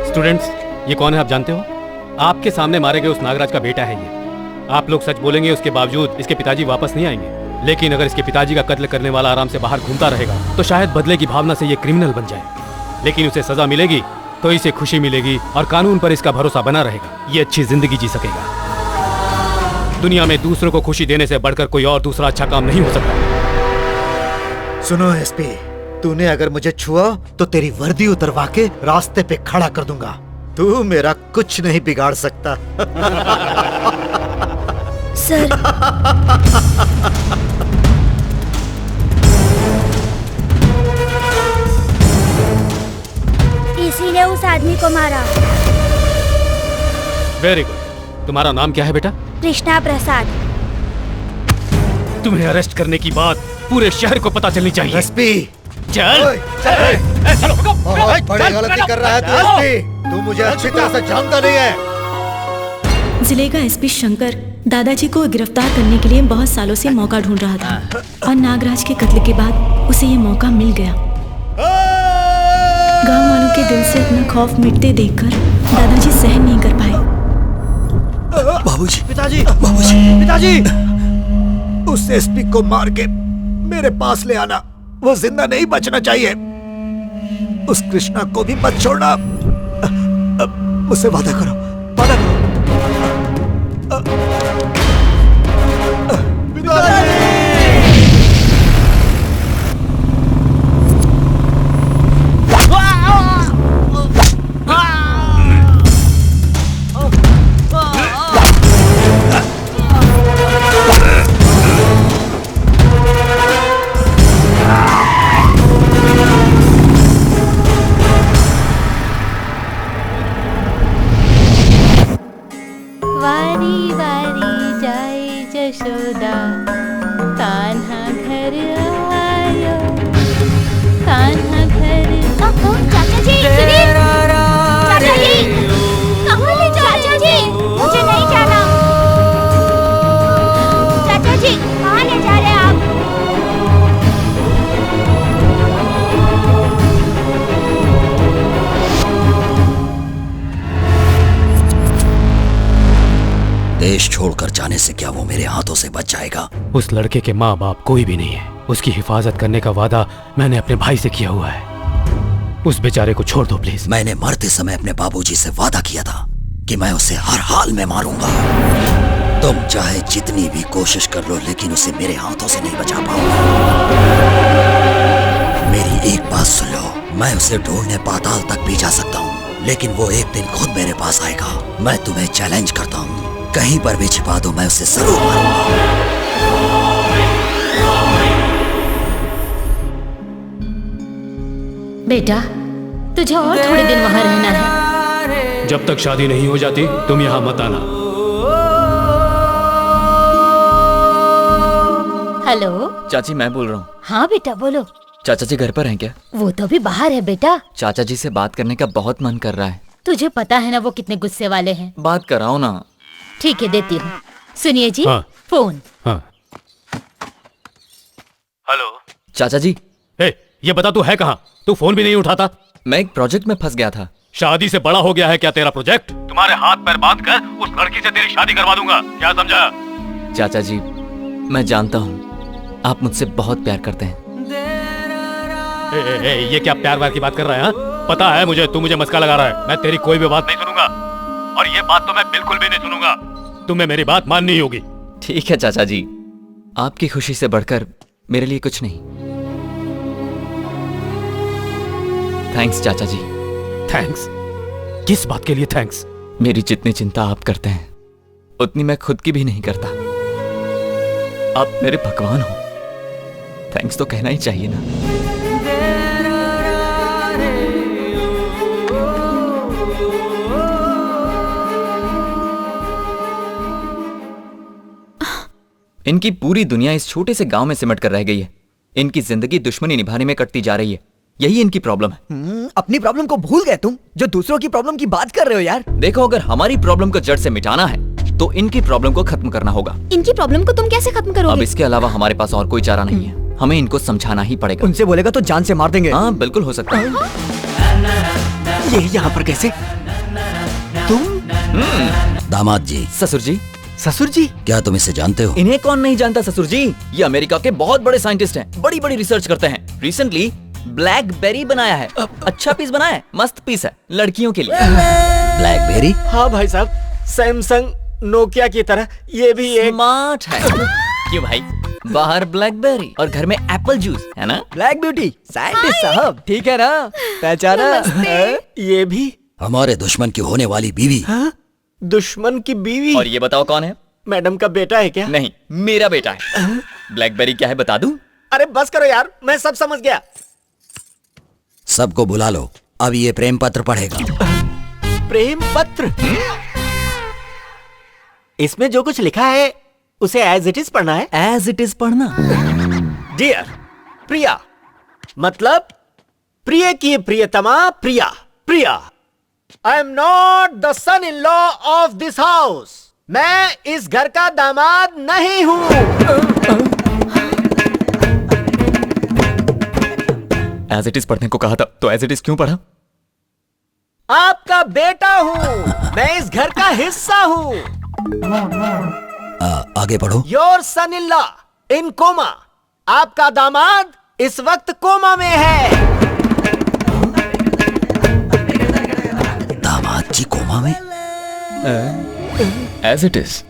स्टूडेंट्स, ये कौन है आप जानते हो? आपके सामने मारे गए उस नागराज का बेटा है ये। आप लोग सच बोलेंगे, उसके बावजूद इसके पिताजी वापस नहीं आएंगे। लेकिन अगर इसके पिताजी का कत्ल करने वाला आराम से बाहर घूमता रहेगा तो शायद बदले की भावना से ये क्रिमिनल बन जाए। लेकिन उसे सजा मिलेगी तो इसे खुशी मिलेगी और कानून पर इसका भरोसा बना रहेगा। ये अच्छी जिंदगी जी सकेगा। दुनिया में दूसरों को खुशी देने से बढ़कर कोई और दूसरा अच्छा काम नहीं हो सकता। सुनो एसपी, तूने अगर मुझे छुआ तो तेरी वर्दी उतरवा के रास्ते पे खड़ा कर दूंगा। तू मेरा कुछ नहीं बिगाड़ सकता। सर, इसी ने उस आदमी को मारा। Very good. तुम्हारा नाम क्या है बेटा? कृष्णा प्रसाद। तुम्हें अरेस्ट करने की बात पूरे शहर को पता चलनी चाहिए। एसपी, चल। बहुत बड़ी गलती कर रहा है तू एसपी। तू मुझे अच्छी तरह से जानता नहीं है। जिले का एसपी शंकर दादाजी को गिरफ्तार करने के लिए बहुत सालों से मौका ढूंढ रहा था, और नागराज के कत्ल के बाद उसे ये मौका मिल गया। गांव वालों के दिल से इतना खौफ मिटते देखकर दादाजी सहन नहीं कर पाए। बाबूजी, पिताजी, बाबूजी, पिताजी, उस एसपी को मार के मेरे पास ले आना। वो जिंदा नहीं बचना चाहिए। उस कृष्णा को भी मत छोड़ना। मुझसे वादा करो, वादा करो। वारी वारी जाए जशोदा, कान्हा घर आयो, कान्हा घर। चाचा जी, सुनिए। चाचा जी, कहाँ ले जा रहे? चाचा जी, मुझे नहीं जाना। चाचा जी, कहाँ ले जा रहे हैं आप? देश छोड़कर जाने से क्या वो मेरे हाथों से बच जाएगा? उस लड़के के माँ बाप कोई भी नहीं है। उसकी हिफाजत करने का वादा मैंने अपने भाई से किया हुआ है। उस बेचारे को छोड़ दो प्लीज। मैंने मरते समय अपने बाबूजी से वादा किया था कि मैं उसे हर हाल में मारूंगा। तुम चाहे जितनी भी कोशिश कर लो, लेकिन उसे मेरे हाथों से नहीं बचा पाओगे। मेरी एक बात सुन लो, मैं उसे ढूंढने पाताल तक भी जा सकता हूँ, लेकिन वो एक दिन खुद मेरे पास आएगा। मैं तुम्हें चैलेंज करता हूँ, कहीं पर भी छिपा दो, मैं उसे जरूर मारूंगा। बेटा, तुझे और थोड़े दिन वहाँ रहना है। जब तक शादी नहीं हो जाती तुम यहाँ मत आना। हेलो चाची, मैं बोल रहा हूँ। हाँ बेटा बोलो। चाचा जी घर पर हैं क्या? वो तो भी बाहर है बेटा। चाचा जी से बात करने का बहुत मन कर रहा है। तुझे पता है ना वो कितने गुस्से वाले हैं। बात कराओ ना। ठीक है, देती हूँ। सुनिए जी। हाँ। फोन। हाँ। हेलो चाचा जी। ये बता तू है कहाँ? तू फोन भी नहीं उठाता। मैं एक प्रोजेक्ट में फंस गया था। शादी से बड़ा हो गया है क्या तेरा प्रोजेक्ट? तुम्हारे हाथ पैर बांध कर उस लड़की से तेरी शादी करवा दूंगा, क्या समझा? चाचा जी, मैं जानता हूँ आप मुझसे बहुत प्यार करते हैं। ये क्या प्यार व्यार की बात कर रहा है? हाँ? पता है मुझे, तू मुझे मस्का लगा रहा है। मैं तेरी कोई भी बात नहीं सुनूंगा, और ये बात तो मैं बिल्कुल भी नहीं सुनूंगा। तुम्हें मेरी बात माननी होगी। ठीक है चाचा जी, आपकी खुशी से बढ़कर मेरे लिए कुछ नहीं। थैंक्स चाचा जी। थैंक्स? किस बात के लिए थैंक्स? मेरी जितनी चिंता आप करते हैं उतनी मैं खुद की भी नहीं करता। आप मेरे भगवान हो। थैंक्स तो कहना ही चाहिए ना। इनकी पूरी दुनिया इस छोटे से गांव में सिमट कर रह गई है। इनकी जिंदगी दुश्मनी निभाने में कटती जा रही है। यही इनकी प्रॉब्लम है। अपनी प्रॉब्लम को भूल गए तुम, जो दूसरों की प्रॉब्लम की बात कर रहे हो यार। देखो, अगर हमारी प्रॉब्लम को जड़ से मिटाना है तो इनकी प्रॉब्लम को खत्म करना होगा। इनकी प्रॉब्लम को तुम कैसे खत्म करोगे? अब इसके अलावा हमारे पास और कोई चारा नहीं है। हमें इनको समझाना ही पड़ेगा। उनसे बोलेगा तो जान से मार देंगे। हाँ बिल्कुल हो सकता है। ये यहाँ पर कैसे? तुम? दामाद जी। ससुर जी। ससुर जी? क्या तुम इसे जानते हो? इन्हें कौन नहीं जानता ससुर जी। ये अमेरिका के बहुत बड़े साइंटिस्ट हैं, बड़ी बड़ी रिसर्च करते हैं। रिसेंटली ब्लैकबेरी बनाया है। अच्छा पीस बनाया है, मस्त पीस है लड़कियों के लिए। ब्लैकबेरी? हाँ भाई साहब, सैमसंग नोकिया की तरह ये भी एक स्मार्ट है। क्यों भाई? बाहर ब्लैकबेरी और घर में एप्पल जूस है ना। ब्लैक ब्यूटी साइंटिस्ट साहब, ठीक है ना? पहचाना? ये भी हमारे दुश्मन की होने वाली बीवी। दुश्मन की बीवी? और ये बताओ कौन है? मैडम का बेटा है क्या? नहीं, मेरा बेटा है। ब्लैकबेरी क्या है बता दूं? अरे बस करो यार, मैं सब समझ गया। सबको बुला लो, अब ये प्रेम पत्र पढ़ेगा। प्रेम पत्र? इसमें जो कुछ लिखा है उसे एज इट इज पढ़ना है? एज इट इज पढ़ना। डियर प्रिया, मतलब प्रिय की प्रियतमा Priya. Priya, I am not the son in law of this house. मैं इस घर का दामाद नहीं हूं। एज इट इज पढ़ने को कहा था तो एज इट इज क्यों पढ़ा? आपका बेटा हूं मैं, इस घर का हिस्सा हूं। आगे पढ़ो। Your son in law in coma. आपका दामाद इस वक्त कोमा में है। दामाद जी कोमा में? As it is.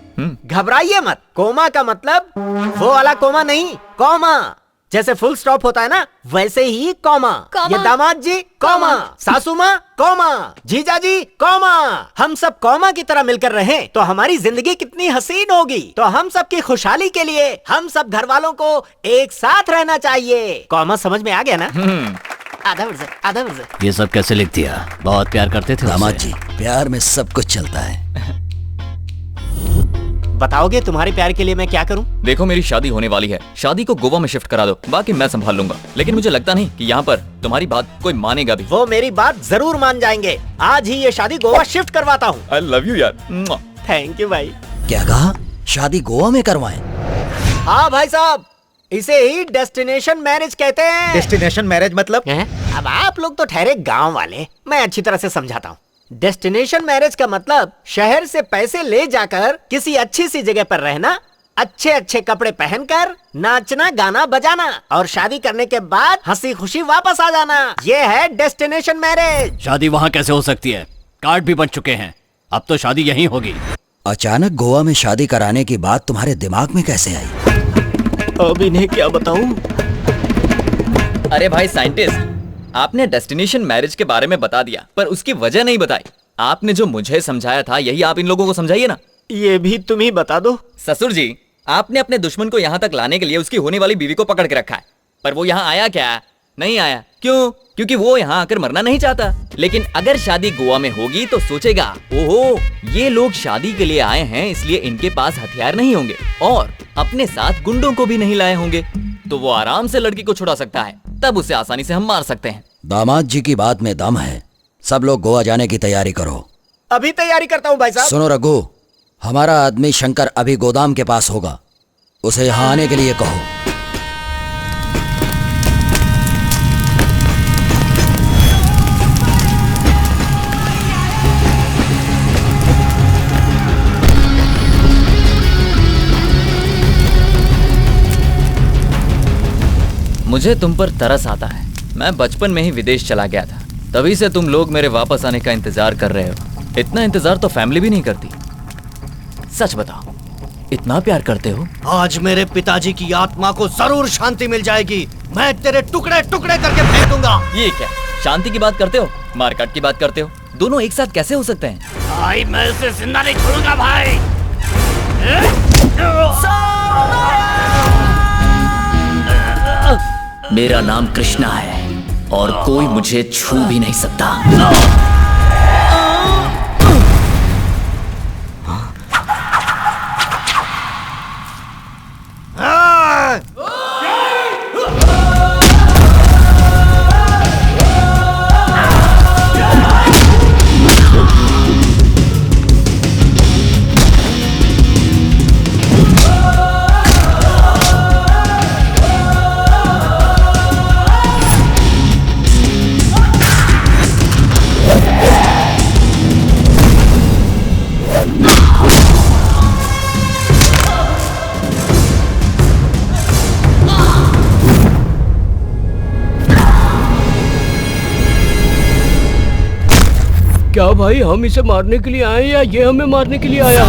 घबराइए मत। कोमा का मतलब वो वाला कोमा नहीं, कॉमा। जैसे फुल स्टॉप होता है ना, वैसे ही कॉमा। ये दामाद जी कॉमा, सासू माँ कॉमा, जीजा जी कॉमा। हम सब कॉमा की तरह मिलकर रहें तो हमारी जिंदगी कितनी हसीन होगी। तो हम सब की खुशहाली के लिए हम सब घर वालों को एक साथ रहना चाहिए। कॉमा समझ में आ गया ना? आधा वर्जन, आधा वर्जन। ये सब कैसे लिख दिया? बहुत प्यार करते थे दामाद जी, प्यार में सब कुछ चलता है। बताओगे तुम्हारे प्यार के लिए मैं क्या करूं? देखो, मेरी शादी होने वाली है। शादी को गोवा में शिफ्ट करा दो, बाकी मैं संभाल लूंगा। लेकिन मुझे लगता नहीं कि यहाँ पर तुम्हारी बात कोई मानेगा भी। वो मेरी बात जरूर मान जाएंगे। आज ही ये शादी गोवा शिफ्ट करवाता हूँ। आई लव यू यार। थैंक यू भाई। क्या कहा? शादी गोवा में करवाएं? हाँ भाई साहब, इसे ही डेस्टिनेशन मैरिज कहते हैं। डेस्टिनेशन मैरिज मतलब? अब आप लोग तो ठहरे गांव वाले, मैं अच्छी तरह से समझाता हूँ। डेस्टिनेशन मैरिज का मतलब शहर से पैसे ले जाकर किसी अच्छी सी जगह पर रहना, अच्छे अच्छे कपड़े पहनकर नाचना गाना बजाना, और शादी करने के बाद हंसी खुशी वापस आ जाना। ये है डेस्टिनेशन मैरिज। शादी वहाँ कैसे हो सकती है? कार्ड भी बन चुके हैं। अब तो शादी यहीं होगी। अचानक गोवा में शादी कराने की बात तुम्हारे दिमाग में कैसे आई? अब इन्हें क्या बताऊं? अरे भाई साइंटिस्ट, आपने डेस्टिनेशन मैरिज के बारे में बता दिया पर उसकी वजह नहीं बताई। आपने जो मुझे समझाया था यही आप इन लोगों को समझाइए ना। ये भी तुम ही बता दो। ससुर जी, आपने अपने दुश्मन को यहाँ तक लाने के लिए उसकी होने वाली बीवी को पकड़ के रखा है, पर वो यहाँ आया क्या? नहीं आया। क्यों? क्योंकि वो यहाँ आकर मरना नहीं चाहता। लेकिन अगर शादी गोवा में होगी तो सोचेगा, ओहो ये लोग शादी के लिए आए हैं, इसलिए इनके पास हथियार नहीं होंगे और अपने साथ गुंडों को भी नहीं लाए होंगे, तो वो आराम से लड़की को छुड़ा सकता है। तब उसे आसानी से हम मार सकते हैं। दामाद जी की बात में दम है। सब लोग गोवा जाने की तैयारी करो। अभी तैयारी करता हूँ भाई साहब। सुनो रघु, हमारा आदमी शंकर अभी गोदाम के पास होगा, उसे यहाँ आने के लिए कहो। मुझे तुम पर तरस आता है। मैं बचपन में ही विदेश चला गया था, तभी से तुम लोग मेरे वापस आने का इंतजार कर रहे हो। इतना इंतजार तो फैमिली भी नहीं करती। सच बताओ, इतना प्यार करते हो? आज मेरे पिताजी की आत्मा को जरूर शांति मिल जाएगी। मैं तेरे टुकड़े टुकड़े करके फेंक दूंगा। ये क्या शांति की बात करते हो, मारकाट की बात करते हो? दोनों एक साथ कैसे हो सकते हैं? भाई मैं उसे जिंदा नहीं छोड़ूंगा भाई। मेरा नाम कृष्णा है और कोई मुझे छू भी नहीं सकता। क्या भाई हम इसे मारने के लिए आए या ये हमें मारने के लिए आया?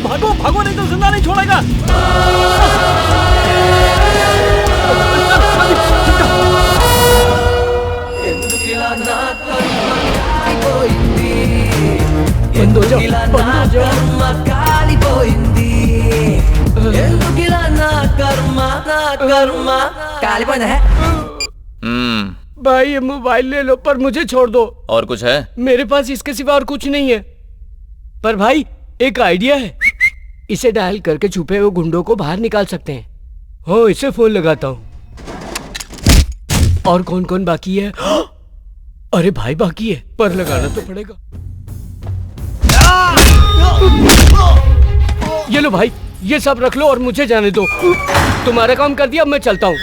भागो भागो, नहीं तो जिंदा नहीं छोड़ेगा। बंद हो जाओ, बंद हो जाओ। भाई ये मोबाइल ले लो, पर मुझे छोड़ दो। और कुछ है? मेरे पास इसके सिवा और कुछ नहीं है। पर भाई एक आइडिया है, इसे डायल करके छुपे हुए गुंडों को बाहर निकाल सकते हैं। हो, इसे फोन लगाता हूँ। और कौन कौन बाकी है? अरे भाई बाकी है, पर लगाना तो पड़ेगा। ये लो भाई, ये सब रख लो और मुझे जाने दो। तुम्हारा काम कर दिया, अब मैं चलता हूँ।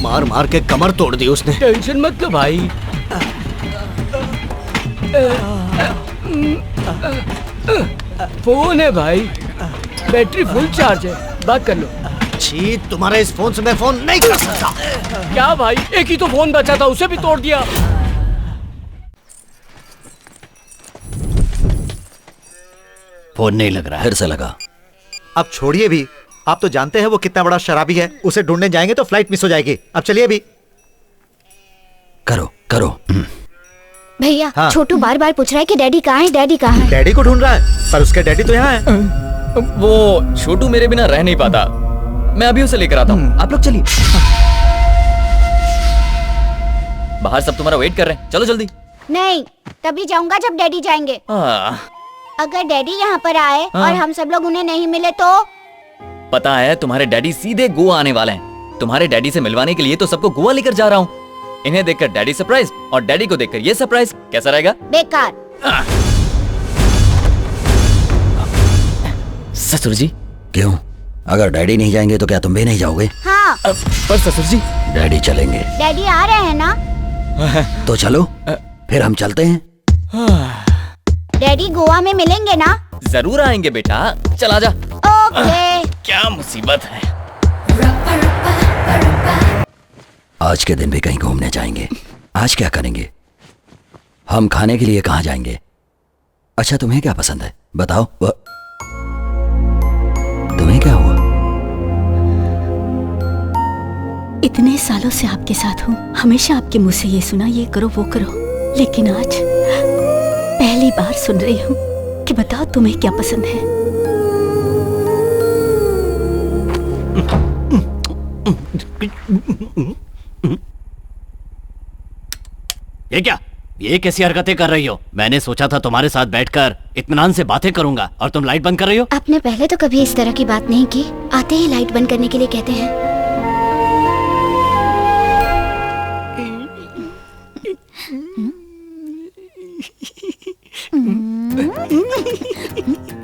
मार मार के कमर तोड़ दी उसने। टेंशन मत लो भाई। फोन है भाई, बैटरी फुल चार्ज है, बात कर लो। छी, तुम्हारे इस फोन से मैं फोन नहीं कर सकता। क्या भाई, एक ही तो फोन बचा था, उसे भी तोड़ दिया। फोन नहीं लग रहा है। फिर से लगा। अब छोड़िए भी, आप तो जानते हैं वो कितना बड़ा शराबी है। उसे ढूंढने जाएंगे तो फ्लाइट मिस हो जाएगी। अब चलिए भी। करो करो। भैया हाँ। छोटू बार बार पूछ रहा है कि डैडी कहाँ है, डैडी कहाँ है। डैडी को ढूंढ रहा है, पर उसके डैडी तो यहाँ है। वो छोटू मेरे बिना रह नहीं पाता, मैं अभी उसे लेकर आता हूँ। आप लोग चलिए। बाहर सब तुम्हारा वेट कर रहे हैं, चलो जल्दी। नहीं, तभी जाऊंगा जब डैडी जाएंगे। अगर डैडी यहाँ पर आए और हम सब लोग उन्हें नहीं मिले तो? पता है तुम्हारे डैडी सीधे गोवा आने वाले हैं। तुम्हारे डैडी से मिलवाने के लिए तो सबको गोवा लेकर जा रहा हूँ। इन्हें देखकर डैडी सरप्राइज और डैडी को देखकर ये सरप्राइज, कैसा रहेगा? बेकार। ससुर जी। क्यों? अगर डैडी नहीं जाएंगे तो क्या तुम भी नहीं जाओगे? हाँ। पर ससुर जी। डैडी चलेंगे। डैडी आ रहे हैं ना? तो चलो, फिर हम चलते हैं। डैडी गोवा में मिलेंगे ना? जरूर आएंगे बेटा, चला जा। ओके। क्या मुसीबत है। आज के दिन भी कहीं घूमने जाएंगे। आज क्या करेंगे? हम खाने के लिए कहाँ जाएंगे? अच्छा तुम्हें क्या पसंद है बताओ। तुम्हें क्या हुआ? इतने सालों से आपके साथ हूँ, हमेशा आपके मुंह से ये सुना, ये करो वो करो, लेकिन आज बार सुन रही हूँ कि बताओ तुम्हें क्या पसंद है। ये क्या? ये कैसी हरकतें कर रही हो? मैंने सोचा था तुम्हारे साथ बैठकर इत्मीनान से बातें करूंगा और तुम लाइट बंद कर रही हो। आपने पहले तो कभी इस तरह की बात नहीं की। आते ही लाइट बंद करने के लिए कहते हैं।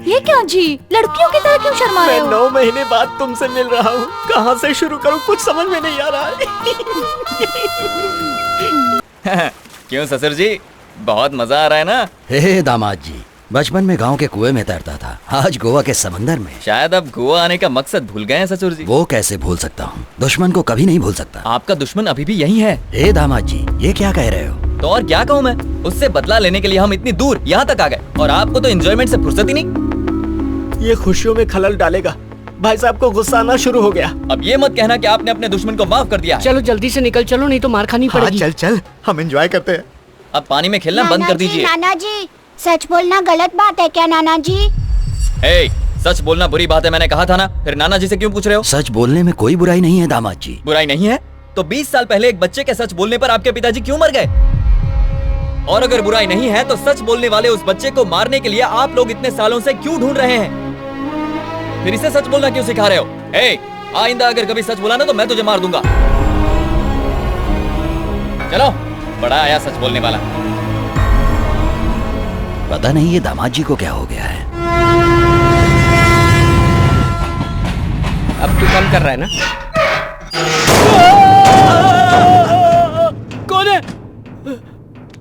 ये क्या जी, लड़कियों की तरह क्यों शर्मा रहे मैं हो? 9 महीने बाद तुमसे मिल रहा हूँ, कहाँ से शुरू करूँ कुछ समझ में नहीं आ रहा है। क्यों ससुर जी, बहुत मजा आ रहा है ना? हे दामाद जी, बचपन में गांव के कुएं में तैरता था, आज गोवा के समंदर में। शायद अब गोवा आने का मकसद भूल गए हैं ससुर जी। वो कैसे भूल सकता हूँ, दुश्मन को कभी नहीं भूल सकता। आपका दुश्मन अभी भी यही है। हे दामाद जी, ये क्या कह रहे हो? तो और क्या कहूँ मैं, उससे बदला लेने के लिए हम इतनी दूर यहाँ तक आ गए और आपको तो एंजॉयमेंट से फुर्सत ही नहीं। ये खुशियों में खलल डालेगा। भाई साहब को गुस्सा आना शुरू हो गया। अब ये मत कहना कि आपने अपने दुश्मन को माफ कर दिया है। चलो जल्दी से निकल चलो, नहीं तो मार खानी पड़ेगी। चल चल, हम एंजॉय करते हैं। अब पानी में खेलना बंद कर दीजिए। नाना जी, सच बोलना गलत बात है क्या नाना जी? हे, सच बोलना बुरी बात है, मैंने कहा था ना। फिर नाना जी से क्यों पूछ रहे हो? सच बोलने में कोई बुराई नहीं है दामाद जी। बुराई नहीं है तो 20 साल पहले एक बच्चे के सच बोलने पर आपके पिताजी क्यों मर गए? और अगर बुराई नहीं है तो सच बोलने वाले उस बच्चे को मारने के लिए आप लोग इतने सालों से क्यों ढूंढ रहे हैं? फिर इसे सच बोलना क्यों सिखा रहे हो? हे, आइंदा अगर कभी सच बोला ना तो मैं तुझे मार दूंगा। चलो, बड़ा आया सच बोलने वाला। पता नहीं ये दामाद जी को क्या हो गया है। अब तू कम कर रहा है ना? कौन है?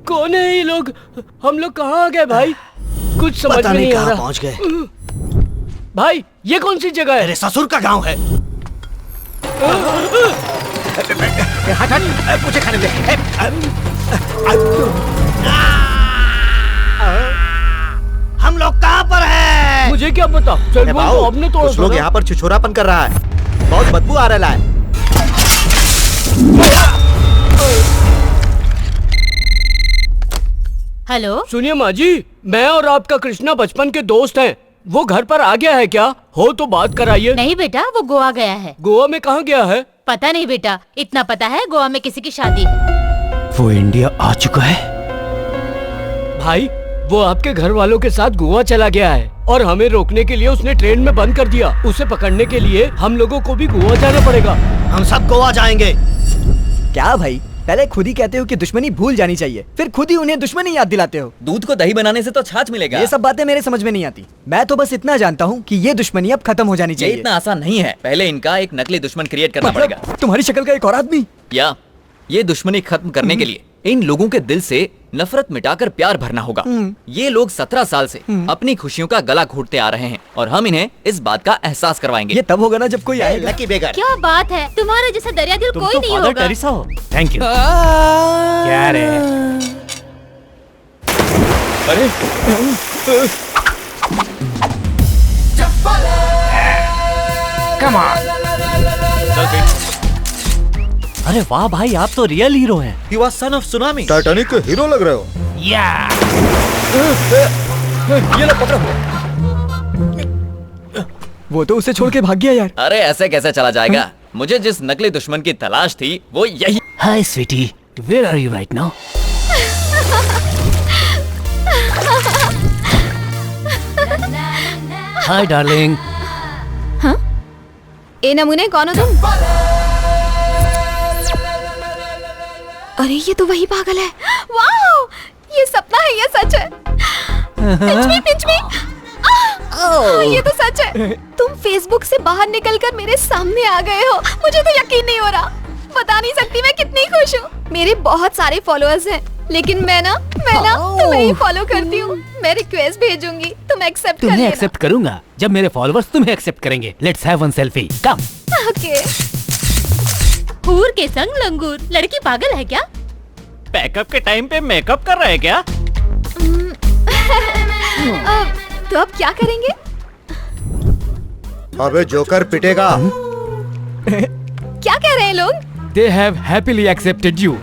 कौन है ये लोग? हम लोग कहाँ आ गए भाई? कुछ समझ में नहीं आ रहा। पहुंच गए भाई, ये कौन सी जगह है? मेरे ससुर का गांव है। हट हट, मुझे खाने दे। हम लोग कहाँ पर हैं? मुझे क्या पता? चल बोल, तो आपने तोड़ा कुछ लोग यहाँ पर छुछोरापन कर रहा है, बहुत बदबू आ रहा है। हेलो, सुनिए माँ जी, मैं और आपका कृष्णा बचपन के दोस्त हैं। वो घर पर आ गया है क्या? हो तो बात कराइए। नहीं बेटा, वो गोवा गया है। गोवा में कहाँ गया है? पता नहीं बेटा, इतना पता है गोवा में किसी की शादी है। वो इंडिया आ चुका है। भाई, वो आपके घर वालों के साथ गोवा चला गया है और हमें रोकने के लिए उसने ट्रेन में बंद कर दिया। उसे पकड़ने के लिए हम लोगों को भी गोवा जाना पड़ेगा। हम सब गोवा जाएंगे। क्या भाई, पहले खुद ही कहते हो कि दुश्मनी भूल जानी चाहिए, फिर खुद ही उन्हें दुश्मनी याद दिलाते हो। दूध को दही बनाने से तो छाछ मिलेगा। ये सब बातें मेरे समझ में नहीं आती। मैं तो बस इतना जानता हूँ कि ये दुश्मनी अब खत्म हो जानी ये चाहिए। इतना आसान नहीं है। पहले इनका एक नकली दुश्मन क्रिएट करना मतलब, पड़ेगा। तुम्हारी शक्ल का एक और आदमी? या ये दुश्मनी खत्म करने के लिए इन लोगों के दिल से नफरत मिटाकर प्यार भरना होगा। ये लोग 17 साल से अपनी खुशियों का गला घोटते आ रहे हैं और हम इन्हें इस बात का एहसास करवाएंगे। ये तब होगा ना जब कोई आएगा। लकी बेगर। क्या बात है, तुम्हारा जैसा दरिया दिल कोई नहीं फादर होगा। टेरेसा हो। Thank you. क्या रे? अरे कम ऑन। अरे वाह भाई, आप तो रियल हीरो हैं। He was son of tsunami। Titanic के हीरो लग रहे हो। ये लो पकड़ो। वो तो उसे छोड़ के भाग गया यार। अरे ऐसे कैसे चला जाएगा? मुझे जिस नकली दुश्मन की तलाश थी वो यही। Hi sweetie, where are you right now? Hi darling. ए नमूने, कौन हो तुम? अरे ये तो वही पागल है। वाओ, ये सपना है, ये सच है। पिंच मी। ये तो सच है। तुम फेसबुक से बाहर निकलकर मेरे सामने आ गए हो। मुझे तो यकीन नहीं हो रहा। बता नहीं सकती मैं कितनी खुश हूँ। मेरे बहुत सारे फॉलोअर्स हैं, लेकिन मैं ना तुम्हें ही फॉलो करती हूँ। मैं रिक्वेस्ट भेजूंगी, तुम एक्सेप्ट कर तुम्हें लेना। एक्सेप्ट करूंगा जब मेरे फॉलोअर्स तुम्हें एक्सेप्ट करेंगे। Let's have one selfie, come. Okay. हूर के संग लंगूर, लड़की पागल है क्या? पैकअप के टाइम पे मेकअप कर रहे हैं क्या? तो अब क्या करेंगे? अबे जोकर पिटेगा। क्या कह रहे हैं लोग? They have happily accepted you.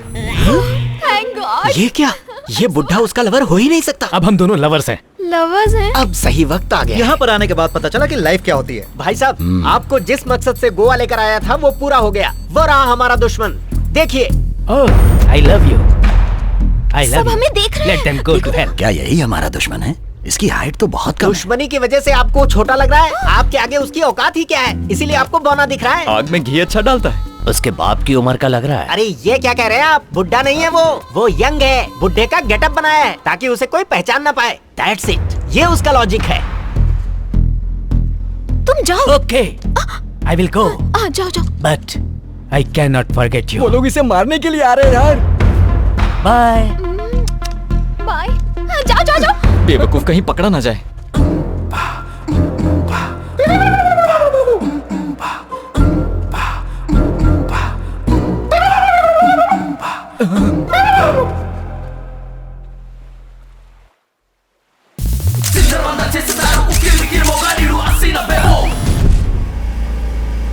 Thank God. ये क्या? ये बुढ़ा उसका लवर हो ही नहीं सकता। अब हम दोनों लवर्स हैं। लवर्स हैं? अब सही वक्त आ गया। यहाँ पर आने के बाद पता चला कि लाइफ क्या होती है। भाई साहब, आपको जिस मकसद से गोवा लेकर आया था वो पूरा हो गया। वो रहा हमारा दुश्मन। देखिए। आई लव यू। सब हमें देख रहे हैं। क्या यही हमारा दुश्मन है? इसकी हाइट तो बहुत कम है। दुश्मनी की वजह से आपको छोटा लग रहा है। आपके आगे उसकी औकात ही क्या है, इसीलिए आपको बौना दिख रहा है। आग में घी अच्छा डालता है। उसके बाप की उम्र का लग रहा है। अरे ये क्या कह रहे हैं आप? बुढ़ा नहीं है वो यंग है। बुढ़े का गेटअप बनाया है ताकि उसे कोई पहचान ना पाए। That's it. ये उसका लॉजिक है। तुम जाओ। Okay, I will go. जाओ जाओ। But I can not forget you. वो लोग इसे मारने के लिए आ रहे हैं यार। Bye bye. जाओ जाओ जाओ। बेवकूफ कहीं पकड़ा ना जाए।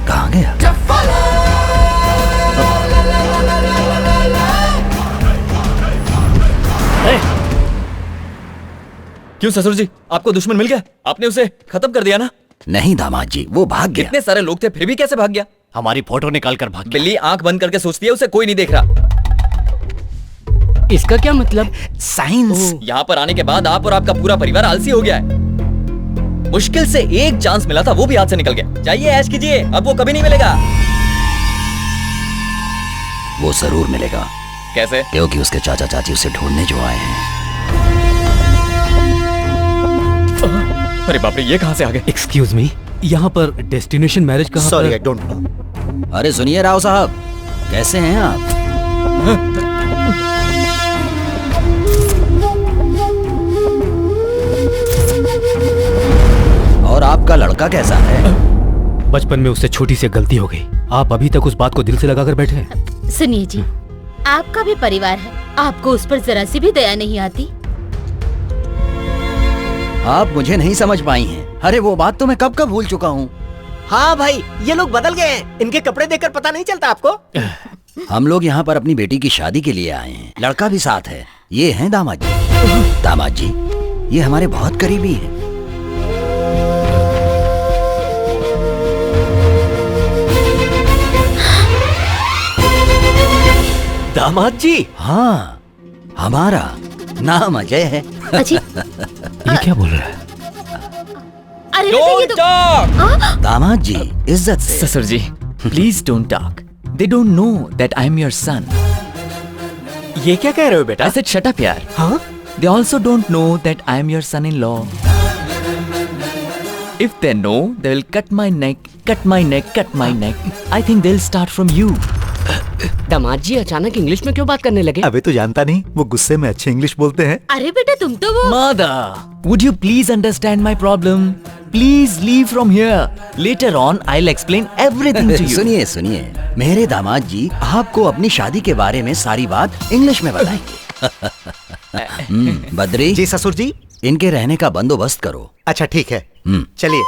कहाँ गया? क्यों ससुर जी, आपको दुश्मन मिल गया? आपने उसे खत्म कर दिया ना? नहीं दामाद जी, वो भाग गया। कितने सारे लोग थे, फिर भी कैसे भाग गया? हमारी फोटो निकाल कर भाग गया। बिल्ली आंख बंद करके सोचती है उसे कोई नहीं देख रहा। इसका क्या मतलब? साइंस। यहाँ पर आने के बाद आप और आपका पूरा परिवार आलसी हो गया है। मुश्किल से एक चांस मिला था, वो भी हाथ से निकल गया। जाइए ऐश कीजिए, अब वो कभी नहीं मिलेगा। वो जरूर मिलेगा। कैसे? क्योंकि उसके चाचा चाची उसे ढूंढने जो आए हैं। अरे बाप रे, ये कहाँ से आ गए? एक्सक्यूज मी, यहाँ पर डेस्टिनेशन मैरिज कहाँ? Sorry, I don't know. अरे सुनिए राव साहब, कैसे हैं आप? और आपका लड़का कैसा है? बचपन में उससे छोटी सी गलती हो गई। आप अभी तक उस बात को दिल से लगाकर बैठे हैं। सुनिए जी, आपका भी परिवार है, आपको उस पर जरा सी भी दया नहीं आती? आप मुझे नहीं समझ पाई हैं। अरे वो बात तो मैं कब का भूल चुका हूँ। हाँ भाई, ये लोग बदल गए हैं। इनके कपड़े देखकर पता नहीं चलता आपको? हम लोग यहाँ पर अपनी बेटी की शादी के लिए आए हैं। लड़का भी साथ है। ये हैं दामाद जी। दामाद जी, ये हमारे बहुत करीबी हैं। दामाद जी? हाँ, हमारा नाम अजय है। अजी, ये क्या बोल रहा है? अरे Don't talk! दामाद जी, इज्जत से। ससुर जी, please don't talk. They don't know that I am your son. ये क्या कह रहे हो बेटा? I said shut up यार। हाँ? They also don't know that I am your son-in-law. If they know, they will cut my neck, cut my neck, cut my neck. I think they'll start from you. दामाद जी अचानक English में क्यों बात करने लगे? अबे तो जानता नहीं, वो गुस्से में अच्छे इंग्लिश बोलते हैं। अरे बेटा तुम तो वो Mother, would you please understand my problem? Please leave from here. Later on, I'll explain everything to you. सुनिए सुनिए, मेरे दामाद जी आपको अपनी शादी के बारे में सारी बात इंग्लिश में बताएंगे। बद्री जी ससुर जी। इनके रहने का बंदोबस्त करो। अच्छा ठीक है, चलिए।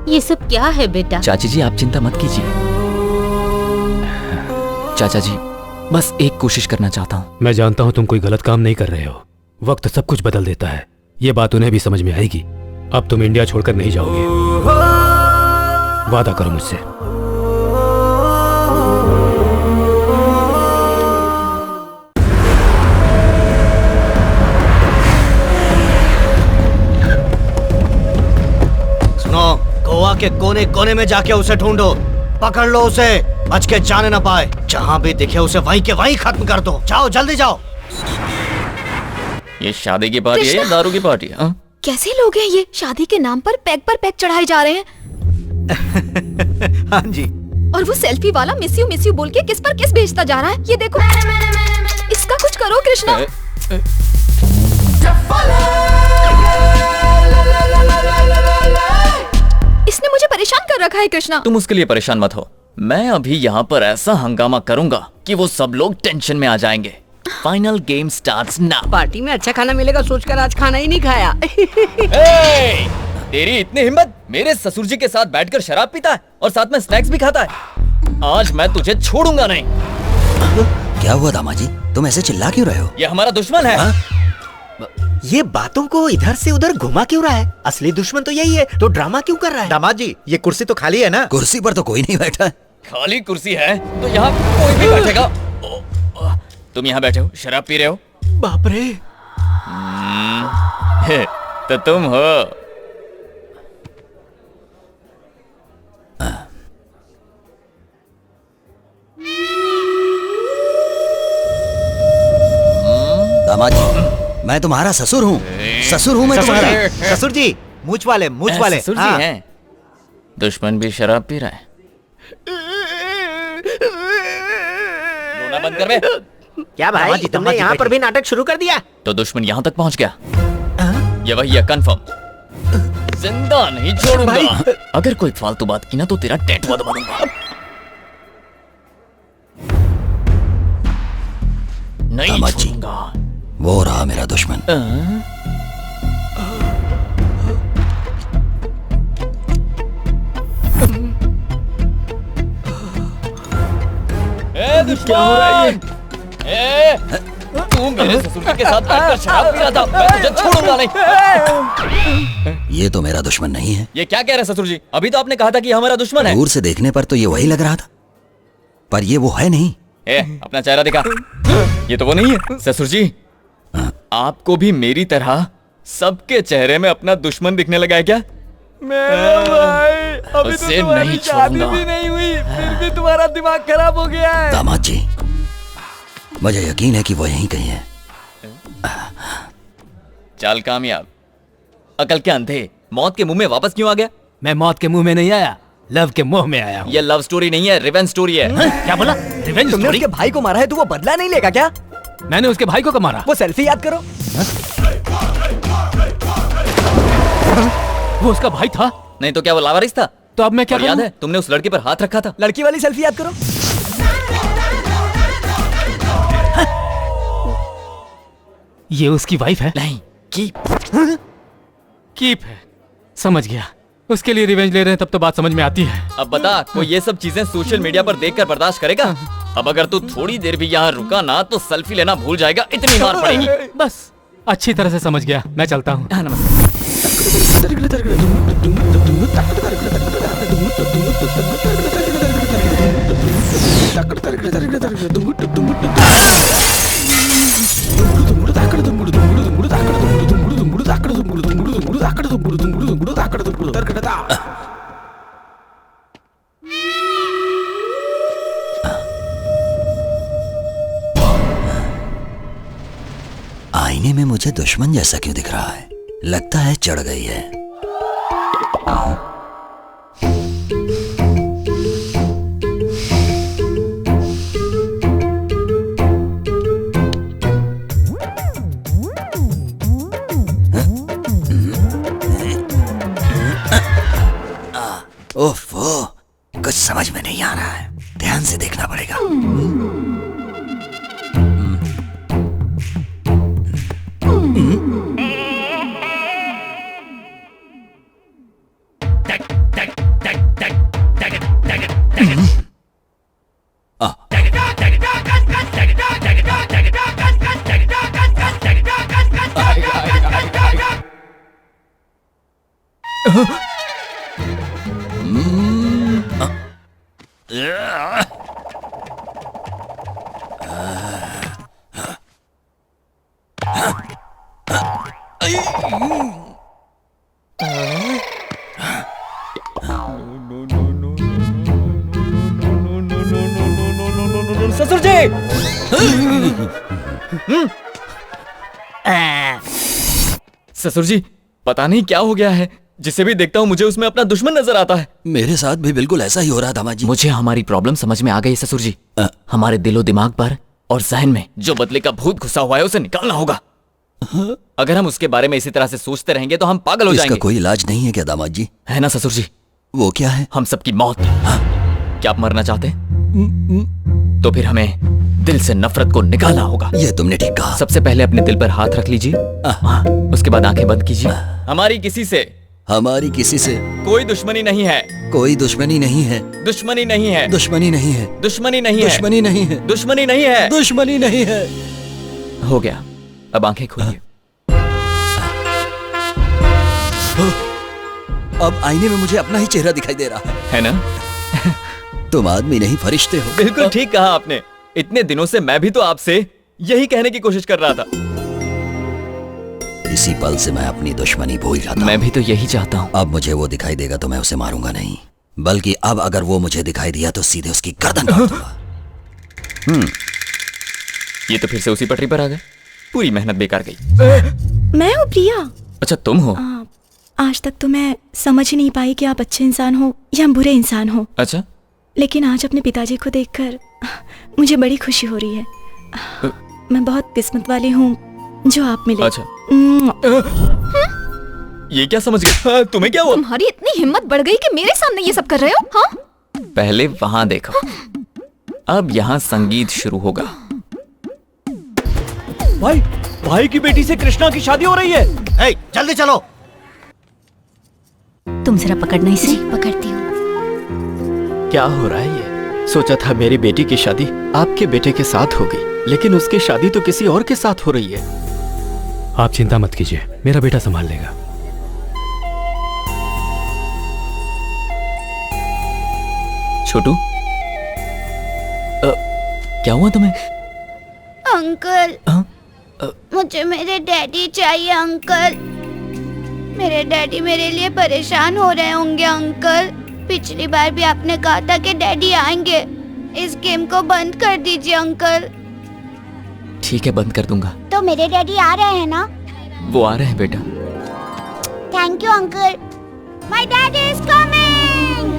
ये सब क्या है बेटा? चाची जी, आप चिंता मत कीजिए। चाचा जी, बस एक कोशिश करना चाहता हूँ। मैं जानता हूँ तुम कोई गलत काम नहीं कर रहे हो। वक्त सब कुछ बदल देता है। ये बात उन्हें भी समझ में आएगी। अब तुम इंडिया छोड़कर नहीं जाओगे। वादा करो मुझसे। सुनो, गोवा के कोने कोने में जाके उसे ढूंढो। पकड़ लो उसे, बच के जाने ना पाए। जहाँ भी दिखे उसे वहीं के वहीं खत्म कर दो। जाओ जल्दी जाओ। ये शादी की पार्टी है या दारू की पार्टी है? कैसे लोग हैं ये? शादी के नाम पर पैक चढ़ाए जा रहे हैं। हाँ जी। और वो सेल्फी वाला मिस यू बोल के किस पर किस भेजता जा रहा है। ये देखो, इसका कुछ करो कृष्णा। इसने मुझे परेशान कर रखा है कृष्णा। तुम उसके लिए परेशान मत हो। मैं अभी यहाँ पर ऐसा हंगामा करूंगा कि वो सब लोग टेंशन में आ जाएंगे। Final game starts now. Party में अच्छा खाना मिलेगा सोचकर आज खाना ही नहीं खाया। तेरी इतनी हिम्मत, मेरे ससुर जी के साथ बैठकर शराब पीता है और साथ में स्नैक्स भी खाता है। आज मैं तुझे छोड़ूंगा नहीं। क्या हुआ दामाद जी, तुम ऐसे चिल्ला क्यों रहे हो? ये हमारा दुश्मन है। ये बातों को इधर से उधर घुमा क्यों रहा है? असली दुश्मन तो यही है, तो ड्रामा क्यों कर रहा है? दामाद जी, ये कुर्सी तो खाली है ना? कुर्सी पर तो कोई नहीं बैठा है। खाली कुर्सी है तो यहाँ कोई भी बैठेगा। तुम यहाँ बैठे हो, शराब पी रहे हो। बाप रे। तो तुम हो। दामाद जी, मैं तुम्हारा ससुर हूँ। ससुर हूँ मैं तुम्हारा। ससुर जी, मूछ वाले, मूछ वाले। ससुर जी हैं। दुश्मन भी शराब पी रहा है। रोना बंद कर बे। क्या भाई, तुमने यहाँ पर भी नाटक शुरू कर दिया? तो दुश्मन यहाँ तक पहुँच गया। ये वही है, कंफर्म। जिंदा नहीं छोड़ूंगा। अगर कोई फालतू बात की ना तो तेरा टैटू बनूंगा। नहीं छोड़ूंगा। वो रहा मेरा दुश्मन। दुश्मन! तू मेरे ससुर जी के साथ बैठकर शराब पी रहा था। मैं तुझे छोड़ूंगा नहीं। ये तो मेरा दुश्मन नहीं है। ये क्या कह रहे ससुर जी? अभी तो आपने कहा था कि हमारा दुश्मन है। दूर से देखने पर तो ये वही लग रहा था, पर ये वो है नहीं। अपना चेहरा दिखा। ये तो वो नहीं है। ससुर जी, आपको भी मेरी तरह सबके चेहरे में अपना दुश्मन दिखने लगा है क्या? मेरा भाई, अभी तो तुम्हारी शादी भी नहीं हुई, फिर भी तुम्हारा दिमाग खराब हो गया है। दामाद जी, मुझे यकीन है कि वो यहीं कहीं है। चाल कामयाब। अकल के अंधे, मौत के मुंह में वापस क्यों आ गया? मैं मौत के मुंह में नहीं आया, लव के मुंह में आया हूँ। ये लव स्टोरी नहीं है, रिवेंज स्टोरी है। क्या बोला? रिवेंज तुमने स्टोरी? उसके भाई को मारा है तो वो बदला नहीं लेगा क्या? मैंने उसके भाई को कब मारा? वो सेल्फी याद करो। वो उसका भाई था? नहीं तो क्या वो लावारिस था? तो अब मैं क्या याद है तुमने उस लड़के पर हाथ रखा था? लड़की वाली सेल्फी याद करो। ये उसकी वाइफ है? नहीं, कीप है। समझ गया, उसके लिए रिवेंज ले रहे हैं, तब तो बात समझ में आती है। अब बता, कोई ये सब चीजें सोशल मीडिया पर देखकर बर्दाश्त करेगा? अब अगर तू थोड़ी देर भी यहाँ रुका ना तो सेल्फी लेना भूल जाएगा, इतनी मार पड़ेगी। बस अच्छी तरह से समझ गया, मैं चलता हूँ। आईने में मुझे दुश्मन जैसा क्यों दिख रहा है? लगता है चढ़ गई है। ओफो, कुछ समझ में नहीं आ रहा है, ध्यान से देखना पड़ेगा। ससुर जी! ससुर जी, पता नहीं क्या हो गया है, जिसे भी देखता हूँ मुझे उसमें अपना दुश्मन नजर आता है। मेरे साथ भी बिल्कुल ऐसा ही हो रहा दामाद जी। मुझे हमारी प्रॉब्लम समझ में आ गई ससुर जी। हमारे दिलो दिमाग पर और जहन में जो बदले का भूत घुसा हुआ है उसे निकालना होगा। अगर हम उसके बारे में इसी तरह से सोचते रहेंगे तो हम पागल हो जाएंगे। इसका कोई इलाज नहीं है क्या दामाद जी? है ना ससुर जी। वो क्या है? हम सबकी मौत। क्या आप मरना चाहते हैं? तो फिर हमें दिल से नफरत को निकालना होगा। ये तुमने ठीक कहा। सबसे पहले अपने दिल पर हाथ रख लीजिए, उसके बाद आंखें बंद कीजिए। हमारी किसी से कोई दुश्मनी नहीं है। कोई दुश्मनी नहीं है। दुश्मनी नहीं है। दुश्मनी नहीं है। दुश्मनी नहीं है। दुश्मनी नहीं है। दुश्मनी नहीं है। दुश्मनी नहीं है। हो गया, अब आंखें खोलिए। अब आईने में मुझे अपना ही चेहरा दिखाई दे रहा है ना? तुम आदमी नहीं फरिश्ते हो। बिल्कुल ठीक कहा आपने। इतने दिनों से मैं भी तो आपसे यही कहने की कोशिश कर रहा था। इसी पल से मैं अपनी दुश्मनी भूल जाता। मैं भी तो यही चाहता हूँ। अब मुझे वो दिखाई देगा तो मैं उसे मारूंगा नहीं, बल्कि अब अगर वो मुझे दिखाई दिया तो सीधे उसकी गर्दन काट दूंगा। ये तो फिर से उसी पटरी पर आ गए। पूरी मेहनत बेकार गई। मैं हूँ प्रिया। अच्छा तुम हो? आज तक तो मैं समझ ही नहीं पाई कि आप अच्छे इंसान हो या बुरे इंसान हो। अच्छा, लेकिन आज अपने पिताजी को देखकर मुझे बड़ी खुशी हो रही है। मैं बहुत किस्मत वाली हूँ जो आप मिले। अच्छा। ये क्या समझ गए? तुम्हें क्या हुआ? तुम्हारी इतनी हिम्मत बढ़ गई कि मेरे सामने ये सब कर रहे हो? हाँ? पहले वहां देखो, अब यहाँ संगीत शुरू होगा। भाई की बेटी से कृष्णा की शादी हो रही है। जल्दी चलो। तुम जरा पकड़ना इसे। पकड़ती हूँ। क्या हो रहा है ये? सोचा था मेरी बेटी की शादी आपके बेटे के साथ होगी, लेकिन उसकी शादी तो किसी और के साथ हो रही है। आप चिंता मत कीजिए, मेरा बेटा संभाल लेगा। छोटू, क्या हुआ तुम्हें? अंकल, मुझे मेरे डैडी चाहिए अंकल। मेरे डैडी मेरे लिए परेशान हो रहे होंगे अंकल। पिछली बार भी आपने कहा था कि डैडी आएंगे। इस गेम को बंद कर दीजिए अंकल। ठीक है, बंद कर दूंगा। तो मेरे डैडी आ रहे हैं ना? वो आ रहे हैं बेटा। Thank you uncle. My daddy is coming.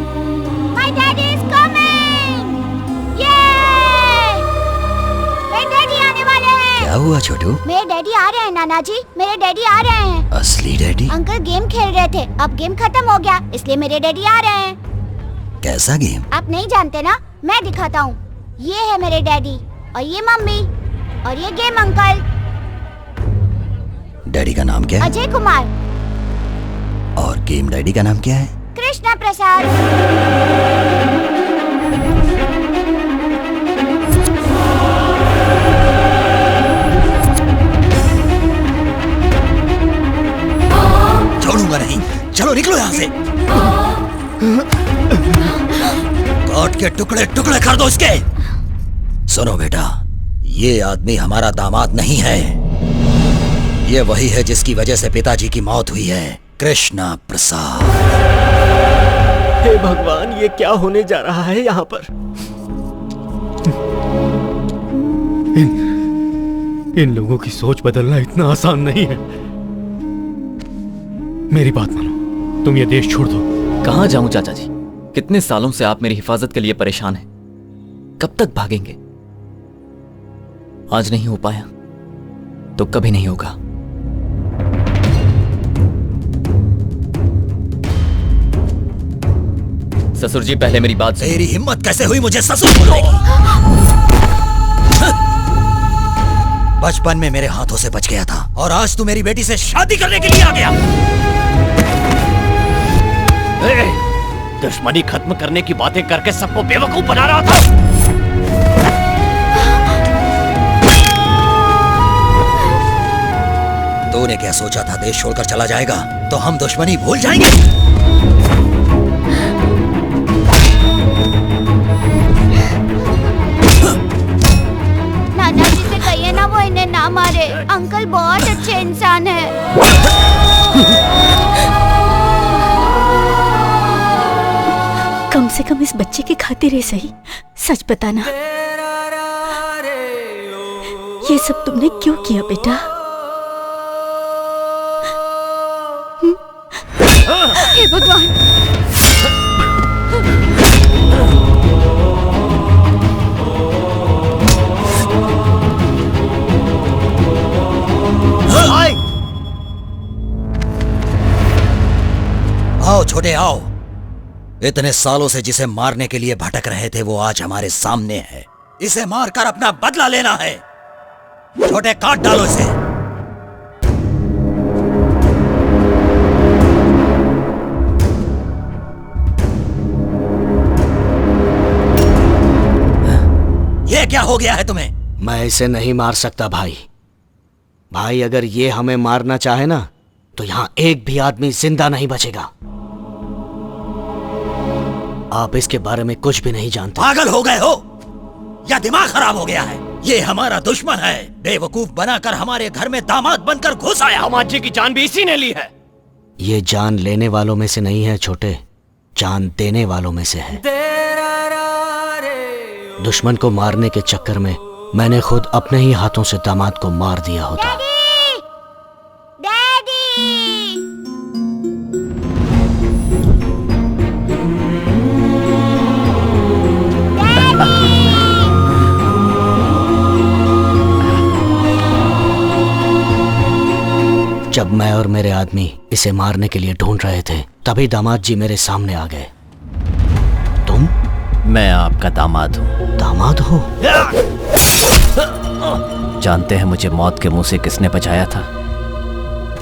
My daddy is coming. ये मेरे डैडी आने वाले हैं। क्या हुआ छोटू? मेरे डैडी आ रहे हैं नाना जी, मेरे डैडी आ रहे हैं। असली डैडी? अंकल गेम खेल रहे थे, अब गेम खत्म हो गया, इसलिए मेरे डैडी आ रहे हैं। कैसा गेम? आप नहीं जानते ना, मैं दिखाता हूँ। ये है मेरे डैडी और ये मम्मी और ये गेम अंकल। डैडी का नाम क्या है? अजय कुमार। और गेम डैडी का नाम क्या है? कृष्णा प्रसाद। छोड़ूंगा नहीं, चलो निकलो यहाँ से। काट के टुकड़े टुकड़े कर दो इसके। सुनो बेटा, ये आदमी हमारा दामाद नहीं है। ये वही है जिसकी वजह से पिताजी की मौत हुई है, कृष्णा प्रसाद। हे भगवान, ये क्या होने जा रहा है यहाँ पर? इन लोगों की सोच बदलना इतना आसान नहीं है। मेरी बात मानो, तुम ये देश छोड़ दो। कहाँ जाऊं चाचा जी? कितने सालों से आप मेरी हिफाजत के लिए परेशान हैं। कब तक भागेंगे? आज नहीं हो पाया तो कभी नहीं होगा। ससुर जी, पहले मेरी बात सुनिए। तेरी हिम्मत कैसे हुई मुझे ससुर बोलने की? बचपन में मेरे हाथों से बच गया था और आज तू मेरी बेटी से शादी करने के लिए आ गया। दुश्मनी खत्म करने की बातें करके सबको बेवकूफ बना रहा था। तूने क्या सोचा था देश छोड़कर चला जाएगा तो हम दुश्मनी भूल जाएंगे? नाना जी से कहिए ना वो इन्हें ना मारे। अंकल बहुत अच्छे इंसान है। कम से कम इस बच्चे की खातिर है सही, सच बताना। ये सब तुमने क्यों किया बेटा? हे भगवान! आओ छोटे आओ। इतने सालों से जिसे मारने के लिए भटक रहे थे वो आज हमारे सामने है। इसे मारकर अपना बदला लेना है। छोटे काट डालो इसे। ये क्या हो गया है तुम्हें? मैं इसे नहीं मार सकता भाई। भाई अगर ये हमें मारना चाहे ना तो यहाँ एक भी आदमी जिंदा नहीं बचेगा। आप इसके बारे में कुछ भी नहीं जानते। पागल हो गए हो या दिमाग खराब हो गया है? ये हमारा दुश्मन है। बेवकूफ बनाकर हमारे घर में दामाद बनकर घुस आया। दामाद जी की जान भी इसी ने ली है। ये जान लेने वालों में से नहीं है छोटे, जान देने वालों में से है। दुश्मन को मारने के चक्कर में मैंने खुद अपने ही हाथों से दामाद को मार दिया होता। जब मैं और मेरे आदमी इसे मारने के लिए ढूंढ रहे थे तभी दामाद जी मेरे सामने आ गए। तुम? मैं आपका दामाद हूँ। दामाद हो? जानते हैं मुझे मौत के मुंह से किसने बचाया था?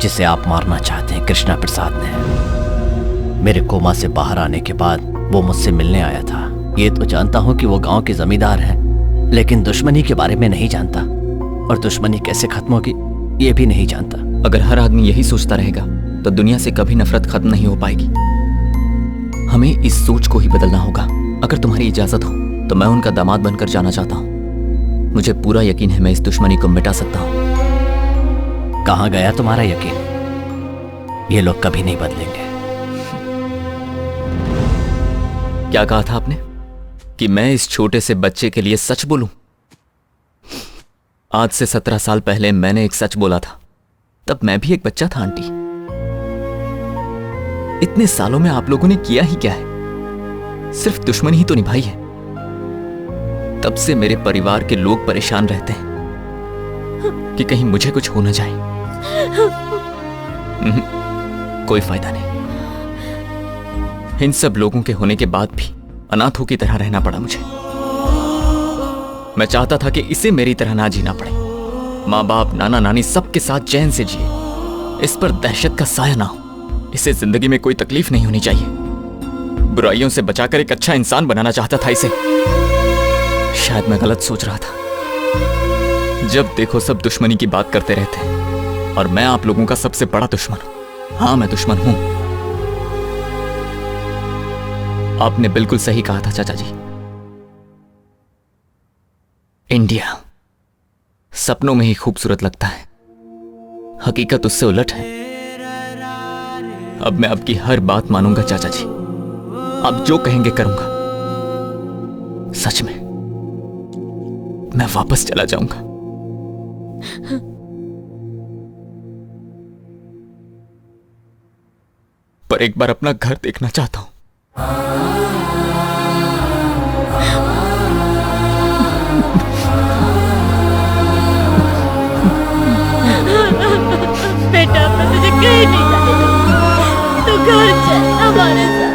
जिसे आप मारना चाहते हैं, कृष्णा प्रसाद ने। मेरे कोमा से बाहर आने के बाद वो मुझसे मिलने आया था। ये तो जानता हूँ कि वो गांव के जमींदार है, लेकिन दुश्मनी के बारे में नहीं जानता, और दुश्मनी कैसे खत्म होगी ये भी नहीं जानता। अगर हर आदमी यही सोचता रहेगा तो दुनिया से कभी नफरत खत्म नहीं हो पाएगी। हमें इस सोच को ही बदलना होगा। अगर तुम्हारी इजाजत हो तो मैं उनका दामाद बनकर जाना चाहता हूँ। मुझे पूरा यकीन है मैं इस दुश्मनी को मिटा सकता हूँ। कहाँ गया तुम्हारा यकीन? ये लोग कभी नहीं बदलेंगे। क्या कहा था आपने कि मैं इस छोटे से बच्चे के लिए सच बोलूं? आज से 17 साल पहले मैंने एक सच बोला था। तब मैं भी एक बच्चा था आंटी। इतने सालों में आप लोगों ने किया ही क्या है? सिर्फ दुश्मनी ही तो निभाई है। तब से मेरे परिवार के लोग परेशान रहते हैं कि कहीं मुझे कुछ हो न जाए। कोई फायदा नहीं। इन सब लोगों के होने के बाद भी अनाथों की तरह रहना पड़ा मुझे। मैं चाहता था कि इसे मेरी तरह ना जीना पड़े। माँ बाप, नाना नानी सबके साथ चैन से जिए। इस पर दहशत का साया ना हो। इसे जिंदगी में कोई तकलीफ नहीं होनी चाहिए। बुराइयों से बचाकर एक अच्छा इंसान बनाना चाहता था इसे। शायद मैं गलत सोच रहा था। जब देखो सब दुश्मनी की बात करते रहते हैं, और मैं आप लोगों का सबसे बड़ा दुश्मन हूं। हाँ, मैं दुश्मन हूं। आपने बिल्कुल सही कहा था चाचा जी। इंडिया सपनों में ही खूबसूरत लगता है, हकीकत उससे उलट है। अब मैं आपकी हर बात मानूंगा चाचा जी। आप जो कहेंगे करूंगा। सच में मैं वापस चला जाऊंगा। पर एक बार अपना घर देखना चाहता हूं। बेटा, मैं तुझे कहीं नहीं जाने दूंगी। तू घर चल हमारे साथ।